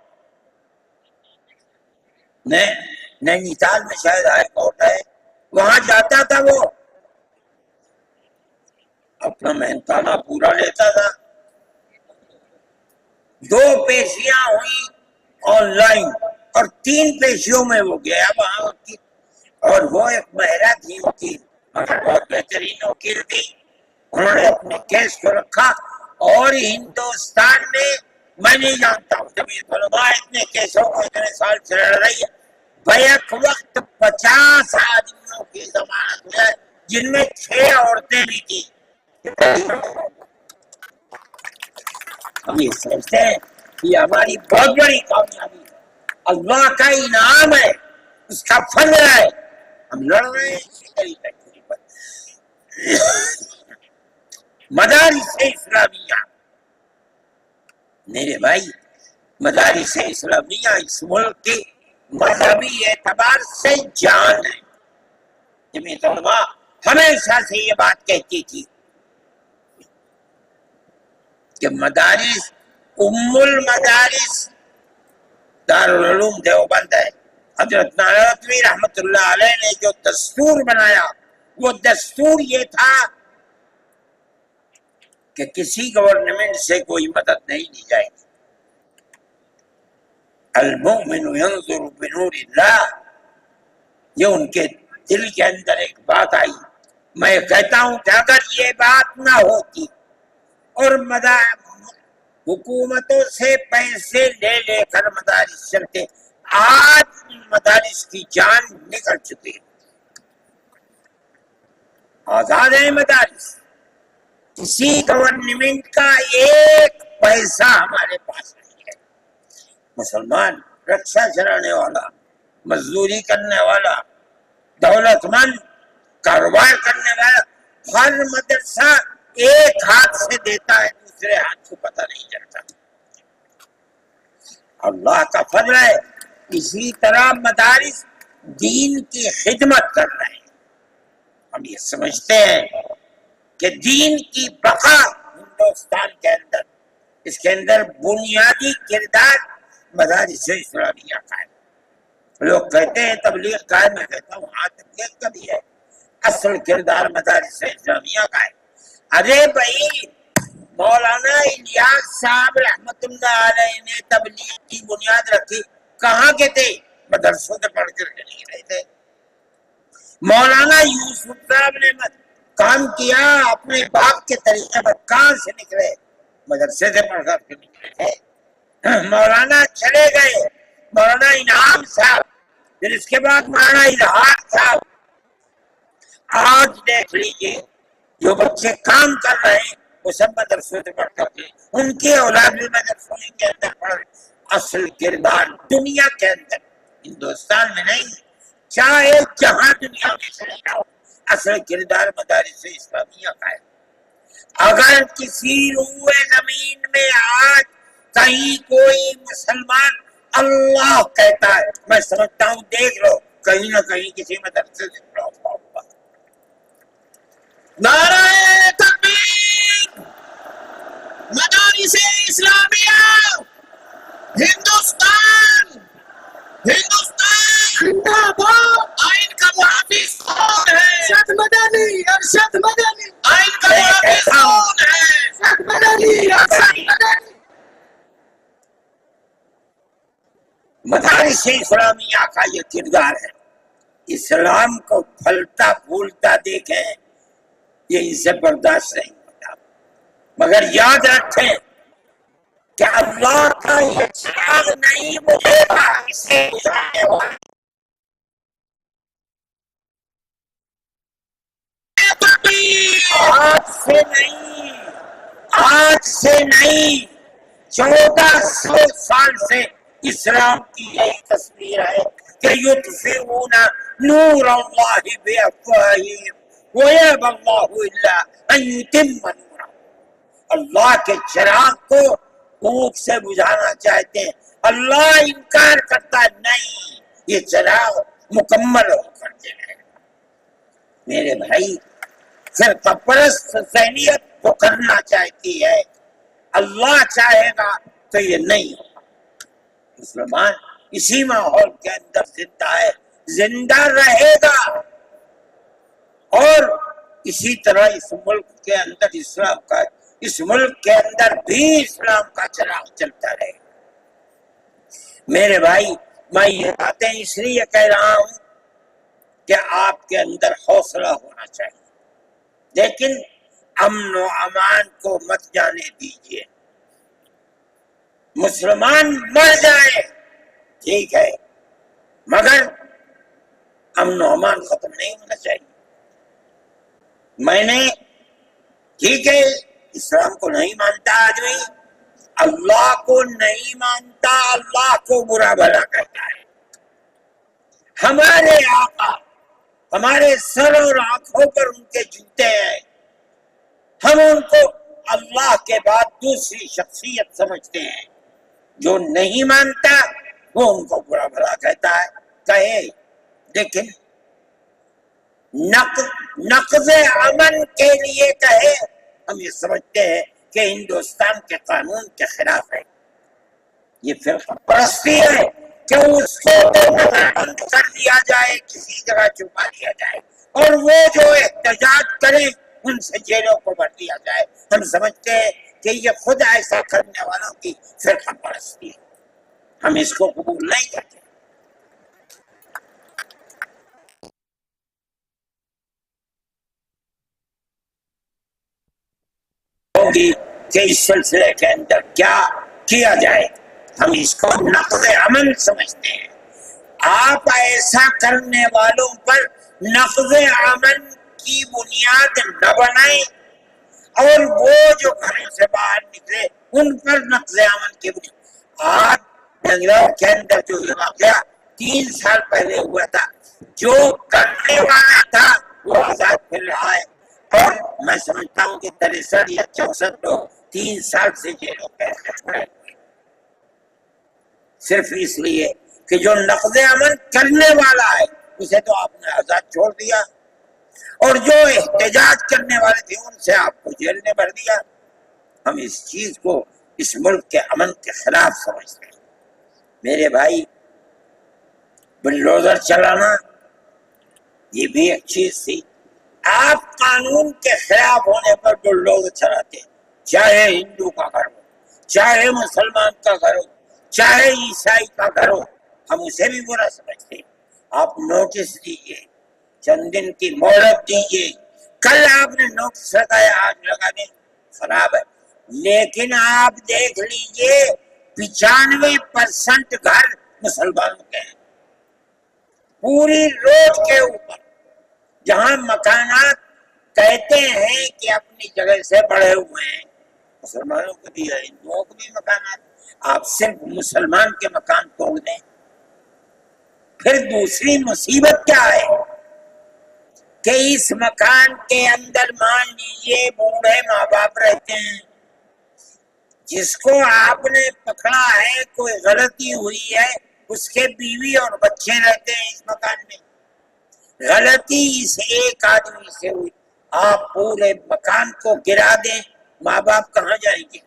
نینی تال میں شاید ہائی کورٹ ہے، وہاں جاتا تھا، وہ اپنا محنتانہ پورا لیتا تھا۔ 2 پیشیاں ہوئی آن لائن اور 3 پیشیوں میں وہ گیا وہاں کی، اور وہ ایک مہرہ تھی وکیل، بہت بہترین وکیل تھی۔ انہوں نے اپنے کیس کو رکھا اور ہندوستان میں نہیں جانتا ہوں جمعیت علماء اتنے کیسوں کو اتنے سال سے لڑ رہی ہے، بیک وقت 50 آدمیوں کی ضمانت ہے، جن میں 6 عورتیں بھی تھیں۔ ہم یہ سمجھتے ہیں کہ یہ ہماری بہت بڑی کامیابی ہے، اللہ کا انعام ہے، اس کا فضل ہے، ہم لڑ رہے ہیں اسی طریقے پر۔ مدارس اسلامیہ، میرے بھائی مدارس اسلامیہ اس ملک کی مذہبی اعتبار سے جان ہے۔ جمعیت علماء ہمیشہ سے یہ بات کہتی تھی کہ مدارس ام المدارس دارالعلوم دیوبند ہے۔ حضرت نانوتوی رحمت اللہ علیہ نے جو دستور بنایا وہ دستور یہ تھا کہ کسی گورنمنٹ سے کوئی مدد نہیں لی جائے گی۔ المؤمن ينظر بنور اللہ، یہ ان کے دل کے اندر ایک بات آئی۔ میں کہتا ہوں کہ اگر یہ بات نہ ہوتی اور حکومتوں سے پیسے لے لے کر مدارس چلتے، آج مدارس کی جان نکل چکی ہے، آزاد ہے مدارس، کسی گورنمنٹ کا ایک پیسہ ہمارے پاس نہیں ہے۔ مسلمان رکشہ چلانے والا، مزدوری کرنے والا، دولت مند، کاروبار کرنے والا، ہر مدرسہ ایک ہاتھ سے دیتا ہے، دوسرے ہاتھ کو پتہ نہیں چلتا۔ اللہ کا فضل ہے، اسی طرح مدارس دین کی خدمت کر رہے ہیں۔ ہم یہ سمجھتے ہیں کہ دین کی بقا ہندوستان کے اندر، اس کے اندر بنیادی کردار مدارس اسلامیہ کا ہے۔ لوگ کہتے ہیں تبلیغ کا ہے، میں کہتا ہوں ہاں تبلیغ کا بھی ہے، اصل کردار مدارس اسلامیہ کا ہے۔ ارے بھائی مولانا الیاس صاحب رحمت اللہ علیہ نے تبلیغ کی بنیاد رکھی، کہاں کے تھے؟ مدرسوں سے پڑھ کر کے نہیں رہے تھے۔ مولانا یوسف صاحب نے کام کیا اپنے باپ کے طریقے پر، کہاں سے نکلے؟ مدرسے سے پڑھ کر کے نکلے تھے۔ مولانا چلے گئے، مولانا انعام صاحب، پھر اس کے بعد مولانا الہاد صاحب۔ آج دیکھ لیجیے جو بچے کام کر رہے ہیں وہ سب مدرسوں سے پڑھ کر کے، ان کی اولاد بھی مدرسوں کے اندر پڑھ رہے۔ اصل کردار دنیا کے اندر، ہندوستان میں نہیں، چاہے جہاں دنیا میں چلے جاؤ، اصل کردار مدارس اسلامیہ کا ہے۔ اگر کسی روئے زمین میں آج کہیں کوئی مسلمان اللہ کہتا ہے، میں سمجھتا ہوں دیکھ لو کہیں نہ کہیں کسی مدرسے سے پڑھا ہوا ہوگا۔ نعرہ تکبیر! مدارس اسلامیہ ہندوستان، ہندوستان زندہ باد! آئین کا محافظ کون ہے؟ ارشد مدنی، ارشد مدنی! آئین کا محافظ کون ہے؟ ارشد مدنی، ارشد مدنی! مدارس اسلامیہ کا یہ کردار ہے۔ اسلام کو پھلتا پھولتا دیکھیں، یہ ان سے برداشت نہیں ہوتا، مگر یاد رکھیں کہ اللہ کا یہ چراغ نہیں بجھے گا، اسے بجھانے والا آج سے نہیں 1400 سال سے اسلام کی یہی تصویر ہے کہ یطفئون نور اللہ بافواہہم ویأبی اللہ الا ان یتم نورہ۔ اللہ کے چراغ کو پھونک سے بجھانا چاہتے ہیں، اللہ انکار کرتا نہیں، یہ چراغ مکمل ہو کر کے رہے گا۔ میرے بھائی فرقہ پرست ذہنیت کو کرنا چاہتی ہے، اللہ چاہے گا تو یہ نہیں ہوگا۔ مسلمان اسی ماحول کے اندر زندہ ہے، زندہ رہے گا، اور اسی طرح اس ملک کے اندر اسلام کا، اس ملک کے اندر بھی اسلام کا چراغ چلتا رہے گا۔ میرے بھائی میں یہ باتیں اس لیے کہہ رہا ہوں کہ آپ کے اندر حوصلہ ہونا چاہیے، لیکن امن و امان کو مت جانے دیجیے۔ مسلمان مر جائے ٹھیک ہے، مگر امن و امان ختم نہیں ہونا چاہیے۔ میں نے ٹھیک ہے اسلام کو نہیں مانتا آدمی، اللہ کو نہیں مانتا، اللہ کو برا بھلا کہتا ہے۔ ہمارے آقا ہمارے سر اور آنکھوں پر ان کے جوتے ہیں، ہم ان کو اللہ کے بعد دوسری شخصیت سمجھتے ہیں۔ جو نہیں مانتا وہ ان کو برا بھلا کہتا ہے، کہے، لیکن نقض امن کے لیے کہے، ہم یہ سمجھتے ہیں کہ ہندوستان کے قانون کے خلاف ہے۔ یہ فرقہ پرستی ہے کہ اس کو بند کر دیا جائے، کسی جگہ چھپا دیا جائے، اور وہ جو احتجاج کریں ان سے جیلوں کو بھر دیا جائے۔ ہم سمجھتے ہیں کہ یہ خود ایسا کرنے والوں کی فرقہ پرستی ہے، ہم اس کو قبول نہیں کرتے۔ ہوگی کہ اس سلسلے کے اندر کیا کیا جائے، ہم اس کو نقض امن سمجھتے ہیں۔ آپ ایسا کرنے والوں پر نقض امن کی بنیاد نہ بنائیں، اور وہ جو گھروں سے باہر نکلے ان پر نقض امن کی بنیاد۔ آج بنگلور کے اندر جو واقعہ 3 سال پہلے ہوا تھا، جو کرنے والا تھا وہ آزاد پھر رہا ہے، اور میں سمجھتا ہوں کہ 63 یا 64 لوگ 3 سال سے جیلوں میں ہیں، صرف اس لیے کہ جو نقض امن کرنے والا ہے اسے تو آپ نے آزاد چھوڑ دیا، اور جو احتجاج کرنے والے تھے ان سے آپ کو جیل میں بھر دیا۔ ہم اس چیز کو اس ملک کے امن کے خلاف سمجھتے ہیں۔ میرے بھائی، بلڈوزر چلانا یہ بھی ایک چیز تھی۔ آپ قانون کے خلاف ہونے پر بلڈوزر چلاتے، چاہے ہندو کا گھر ہو، چاہے مسلمان کا گھر ہو، چاہے عیسائی کا گھر ہو، ہم اسے بھی برا سمجھتے ہیں۔ آپ نوٹس دیجیے، چند دن کی مہلت دیجیے، کل آپ نے نوٹس لگایا، آج لگا دیں، خراب ہے، لیکن آپ دیکھ لیجیے 95% گھر مسلمانوں کے ہیں، پوری روڈ کے اوپر، جہاں مکانات کہتے ہیں کہ اپنی جگہ سے بڑھے ہوئے ہیں، مسلمانوں کو بھی ہے، ہندوؤں کو بھی مکانات، آپ صرف مسلمان کے مکان توڑ دیں۔ پھر دوسری مصیبت کیا ہے کہ اس مکان کے اندر مان لیجیے بوڑھے ماں باپ رہتے ہیں، جس کو آپ نے پکڑا ہے، کوئی غلطی ہوئی ہے، اس کے بیوی اور بچے رہتے ہیں اس مکان میں، غلطی اس ایک آدمی سے ہوئی، آپ پورے مکان کو گرا دیں، ماں باپ کہاں جائیں گے؟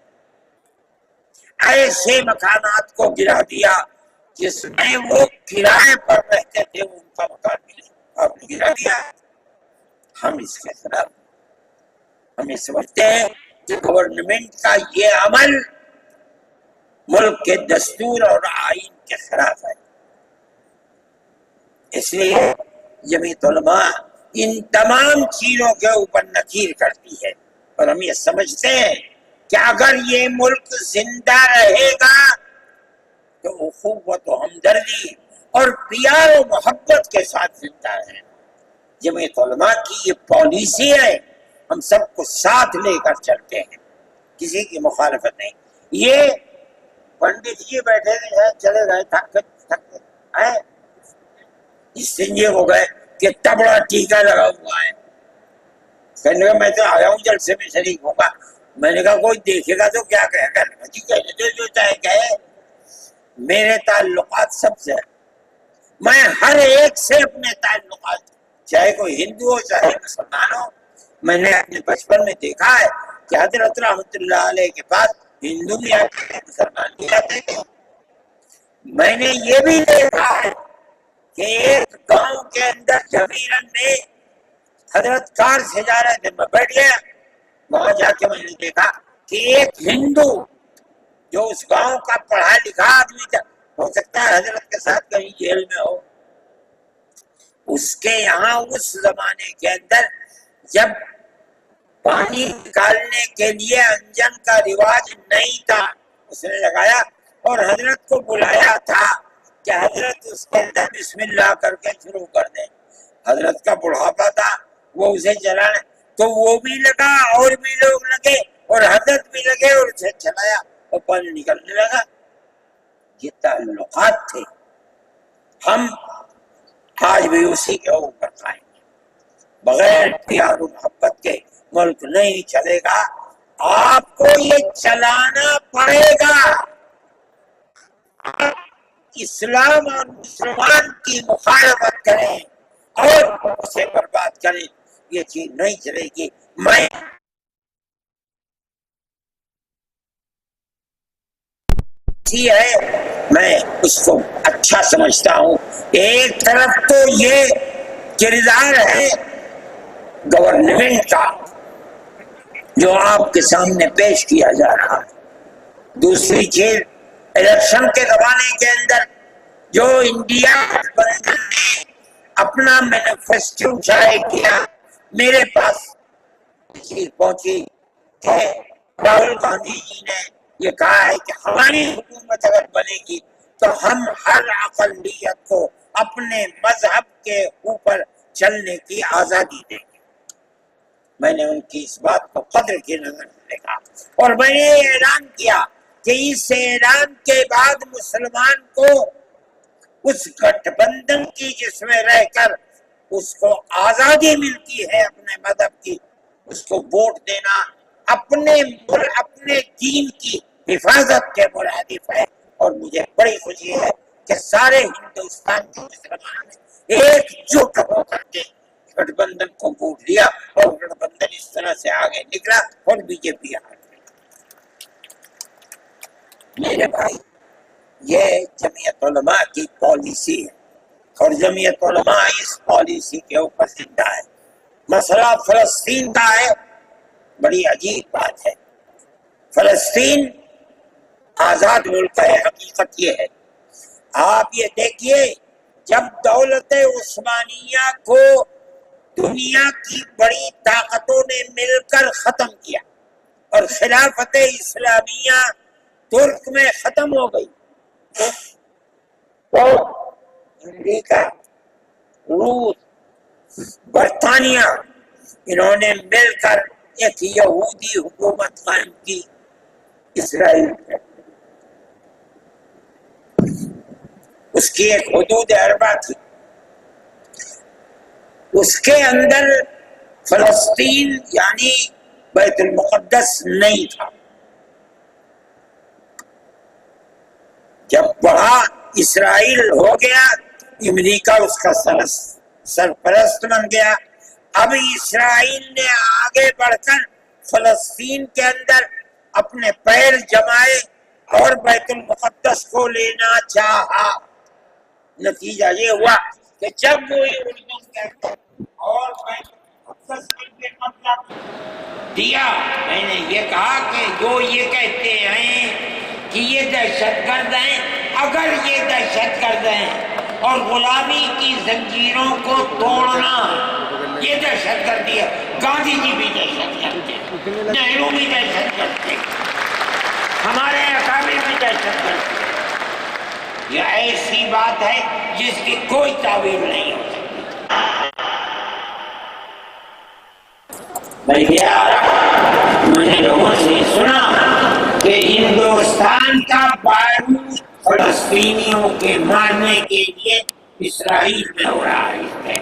ایسے مکانات کو گرا دیا جس میں وہ کرائے پر رہتے تھے، ان کا مکان ملے، آپ نے گرا دیا۔ ہم اس کے خلاف، ہمیں سمجھتے ہیں کہ گورنمنٹ کا یہ عمل ملک کے دستور اور آئین کے خلاف ہے۔ اس لیے جمعیت علماء ان تمام چیزوں کے اوپر نکیر کرتی ہے، اور ہم یہ سمجھتے ہیں کہ اگر یہ ملک زندہ رہے گا تو اخوت و ہمدردی اور پیار و محبت کے ساتھ زندہ ہے۔ جمعیت علماء کی یہ پالیسی ہے، ہم سب کو ساتھ لے کر چلتے ہیں، کسی کی مخالفت نہیں۔ یہ پنڈت جی بیٹھے تھے، چلے گئے، تھک گئے، اس سے ہو گئے کہ اتنا بڑا ٹیکا لگا ہوا ہے، کہنے کا میں تو آیا ہوں جلسے میں شریک ہوگا۔ میں نے کہا کوئی دیکھے گا تو کیا کہے گا؟ جی کہنے جو چاہے کہے، میرے تعلقات سب سے، میں ہر ایک سے اپنے تعلقات، چاہے کوئی ہندو ہو چاہے مسلمان ہو، میں نے اپنے بچپن میں دیکھا ہے کہ حضرت رحمت اللہ علیہ کے پاس ہندو بھی آتے تھے، مسلمان بھی آتے تھے۔ میں نے یہ بھی دیکھا ہے کہ ایک گاؤں کے اندر جبیرن میں حضرت کار سے جا رہے تھے، میں بیٹھ گیا، وہاں جا کے میں نے دیکھا کہ ایک ہندو جو اس گاؤں کا پڑھا لکھا آدمی تھا، ہو سکتا ہے حضرت کے ساتھ کہیں جیل میں ہو، اس کے یہاں اس زمانے کے اندر جب پانی نکالنے کے لیے انجن کا رواج نہیں تھا، اس نے لگایا اور حضرت کو بلایا تھا کہ حضرت اس کے اندر بسم اللہ کر کے شروع کر دیں۔ حضرت کا بڑھاپا تھا، وہ اسے چلانا، تو وہ بھی لگا اور بھی لوگ لگے اور حضرت بھی لگے اور اسے چلایا، اور پانی نکلنے لگا. یہ تعلقات تھے. ہم آج بھی اسی کے اوپر قائم ہیں. بغیر پیار و محبت کے ملک نہیں چلے گا. آپ کو یہ چلانا پڑے گا. اسلام اور مسلمان کی مخالفت کریں اور اسے برباد کریں، یہ چیز نہیں چلے گی. میں اس کو اچھا سمجھتا ہوں. ایک طرف تو یہ کردار ہے گورنمنٹ کا جو آپ کے سامنے پیش کیا جا رہا ہے. دوسری چیز الیکشن کے زمانے کے اندر جو انڈیا نے اپنا مینیفیسٹو شائع کیا، میرے پاس چیز پہنچی ہے. راہل گاندھی جی نے یہ کہا ہے کہ ہماری حکومت اگر بنے گی تو ہم ہر اقلیت کو اپنے مذہب کے اوپر چلنے کی آزادی دیں گے. میں نے ان کی اس بات کو قدر کی نظر سے دیکھا اور میں نے اعلان کیا کہ اس اعلان کے بعد مسلمان کو اس گٹھ بندھن کی جس میں رہ کر اس کو آزادی ملتی ہے اپنے مذہب کی، اس کو ووٹ دینا اپنے دین کی حفاظت کے مرادف ہے. اور مجھے بڑی خوشی ہے کہ سارے ہندوستان کے مسلمانوں نے ایک جٹ ہو کر کے گٹھ بندھن کو ووٹ دیا اور گٹھ بندھن اس طرح سے آگے نکلا اور بی جے پی آ گئی. میرے بھائی، یہ جمعیت علماء کی پالیسی ہے اور جمعیت علماء اس پالیسی کے اوپر زندہ ہے. مسئلہ فلسطین کا ہے. بڑی عجیب بات ہے. فلسطین آزاد ملک ہے. حقیقت یہ ہے، آپ یہ دیکھیے، جب دولت عثمانیہ کو دنیا کی بڑی طاقتوں نے مل کر ختم کیا اور خلافت اسلامیہ ترک میں ختم ہو گئی، تو امریکہ، روس، برطانیہ، انہوں نے مل کر ایک یہودی حکومت قائم کی اسرائیل میں. اس کی ایک حدود اربع تھی. اس کے اندر فلسطین یعنی بیت المقدس نہیں تھا. جب بڑا اسرائیل ہو گیا، امریکہ اس کا سرپرست بن گیا. اب اسرائیل نے آگے بڑھ کر فلسطین کے اندر اپنے پیر جمائے اور بیت المقدس کو لینا چاہا. نتیجہ یہ ہوا کہ جب وہ اردن کے اندر اور بیت المقدس کے مطلب دیا، میں نے یہ کہا کہ جو یہ کہتے ہیں کہ یہ دہشت گرد ہیں، اگر یہ دہشت گرد ہیں اور غلامی کی زنجیروں کو توڑنا یہ دہشت گردی ہے، گاندھی جی بھی دہشت گرد تھے، نہرو بھی دہشت گرد تھے، ہمارے اکابر بھی دہشت گرد تھے. یہ ایسی بات ہے جس کی کوئی تعبیر نہیں ہو سکتی. میں نے لوگوں سے سنا کہ ہندوستان کا بارود فلسطینیوں کے مارنے کے لیے اسرائیل میں ہو رہا ہے.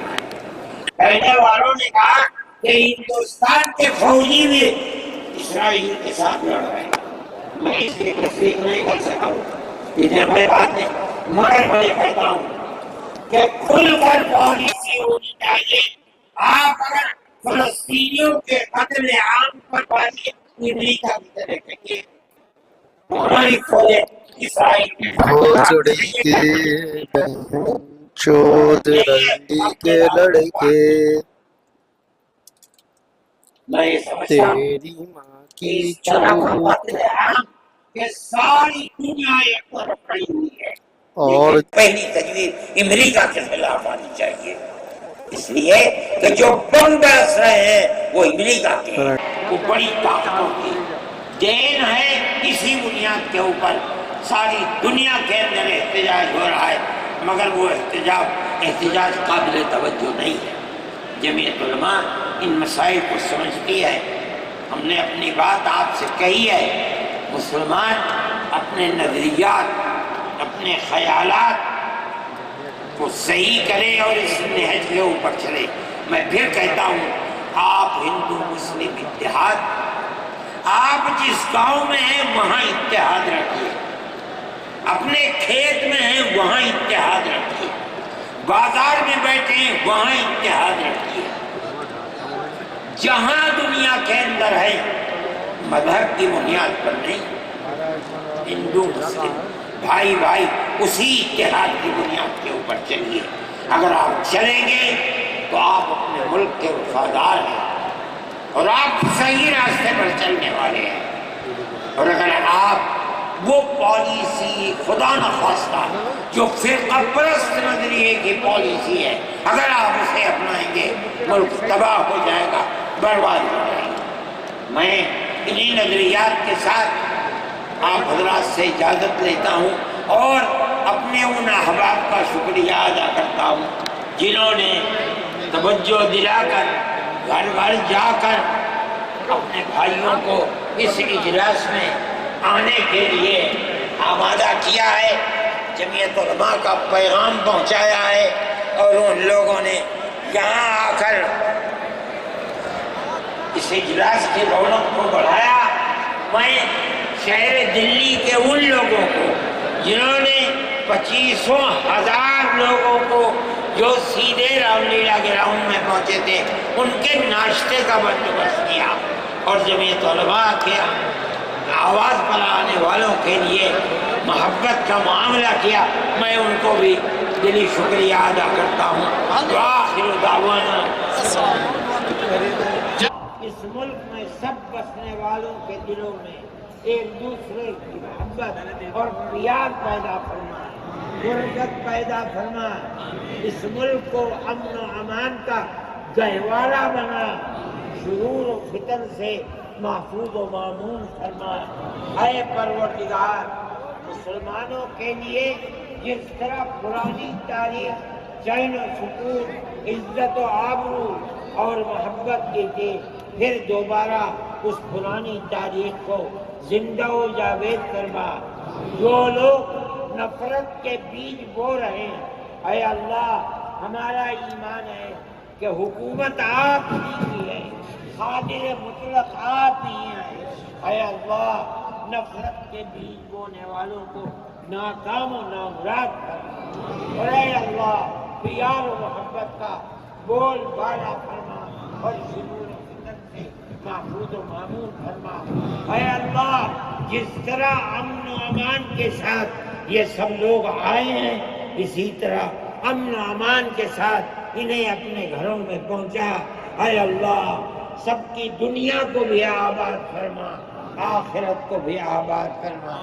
کہنے والوں نے کہا کہ ہندوستان کے فوجی بھی اسرائیل کے ساتھ لڑ رہے ہیں. میں اس کی تصدیق نہیں کر سکا ہوں، اتنے بڑے بات نہیں، مگر میں کہتا ہوں کہ کھل کر پالیسی ہونی چاہیے. آپ اگر فلسطینیوں کے قتل عام پر بازی امریکہ کی طرح کہیے، ہماری فوجیں اسرائیل بھوسڑی کے بہن چود رنڈی کے لڑکے، میں یہ سمجھتا ہوں تیری ماں کی اس طرح کا چود. قتل عام کہ ساری دنیا ایک طرف کھڑی ہوئی ہے. اور پہلی تجویز امریکہ کے خلاف آنی چاہیے، اس لیے کہ جو بم برس رہے ہیں وہ امریکہ کے ہیں. وہ بڑی طاقتوں کی دین ہے. اسی بنیاد کے اوپر ساری دنیا کے اندر احتجاج ہو رہا ہے، مگر وہ احتجاج قابل توجہ نہیں ہے. جمعیت علماء ان مسائل کو سمجھتی ہے. ہم نے اپنی بات آپ سے کہی ہے. مسلمان اپنے نظریات، اپنے خیالات کو صحیح کرے اور اس نہج کے اوپر چلے۔ میں پھر کہتا ہوں، آپ ہندو مسلم اتحاد، آپ جس گاؤں میں ہیں وہاں اتحاد رکھیے، اپنے کھیت میں ہیں وہاں اتحاد رکھیے، بازار میں بیٹھے ہیں وہاں اتحاد رکھیے، جہاں دنیا کے اندر ہے مذہب کی بنیاد پر نہیں، ہندو مسلم بھائی بھائی اسی اتحاد کی بنیاد کے اوپر چلیے۔ اگر آپ چلیں گے تو آپ اپنے ملک کے وفادار ہیں اور آپ صحیح راستے پر چلنے والے ہیں، اور اگر آپ وہ پالیسی خدا نخواستہ جو فرقہ پرست نظریے کی پالیسی ہے اگر آپ اسے اپنائیں گے، ملک تباہ ہو جائے گا، برباد ہو جائے گا۔ میں انہی نظریات کے ساتھ آپ حضرات سے اجازت لیتا ہوں اور اپنے ان احباب کا شکریہ ادا کرتا ہوں جنہوں نے توجہ دلا کر گھر گھر جا کر اپنے بھائیوں کو اس اجلاس میں آنے کے لیے آمادہ کیا ہے، جمعیت علماء کا پیغام پہنچایا ہے، اور ان لوگوں نے یہاں آ کر اس اجلاس کی رونق کو بڑھایا۔ میں شہر دلی کے ان لوگوں کو جنہوں نے 25,000 لوگوں کو جو سیدھے رام لیلا گراؤنڈ میں پہنچے تھے ان کے ناشتے کا بندوبست کیا، اور جمعیت علماء کے آواز پر آنے والوں کے لیے محبت کا معاملہ کیا، میں ان کو بھی دلی شکریہ ادا کرتا ہوں۔ وآخر دعوانا اس ملک میں سب بسنے والوں کے دلوں میں ایک دوسرے کی محبت اور پیار پیدا فرما، غربت پیدا فرما، اس ملک کو امن و امان کا گہوارہ بنا، شرور و فتن سے محفوظ و مامون فرما۔ اے پروردگار، مسلمانوں کے لیے جس طرح پرانی تاریخ چین و سکون، عزت و آبرو اور محبت کی تھی، پھر دوبارہ اس پرانی تاریخ کو زندہ و جاوید فرما۔ جو لوگ نفرت کے بیج بو رہے ہیں، اے اللہ ہمارا ایمان ہے کہ حکومت آپ ہی کی ہے، قادر مطلق آپ ہی ہیں۔ اے اللہ نفرت کے بیج بونے والوں کو ناکام و نامراد فرما، اور اے اللہ پیار و محبت کا بول بالا فرما، اور شرور و فتن سے محفوظ و مامون فرما۔ اے اللہ جس طرح امن و امان کے ساتھ یہ سب لوگ آئے ہیں، اسی طرح امن و امان کے ساتھ انہیں اپنے گھروں میں پہنچا۔ اے اللہ سب کی دنیا کو بھی آباد فرما، آخرت کو بھی آباد فرما،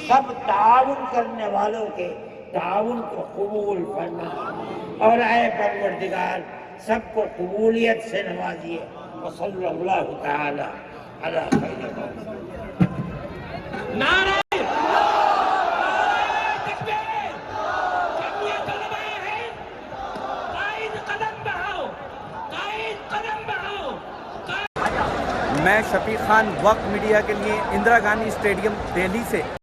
سب تعاون کرنے والوں کے تعاون کو قبول فرما، اور اے پروردگار سب کو قبولیت سے نوازیے۔ وصلی اللہ تعالی علی خیر خلقہ۔ نعرہ میں شفیق خان، وقت میڈیا کے لیے، اندرا گاندھی اسٹیڈیم دہلی سے۔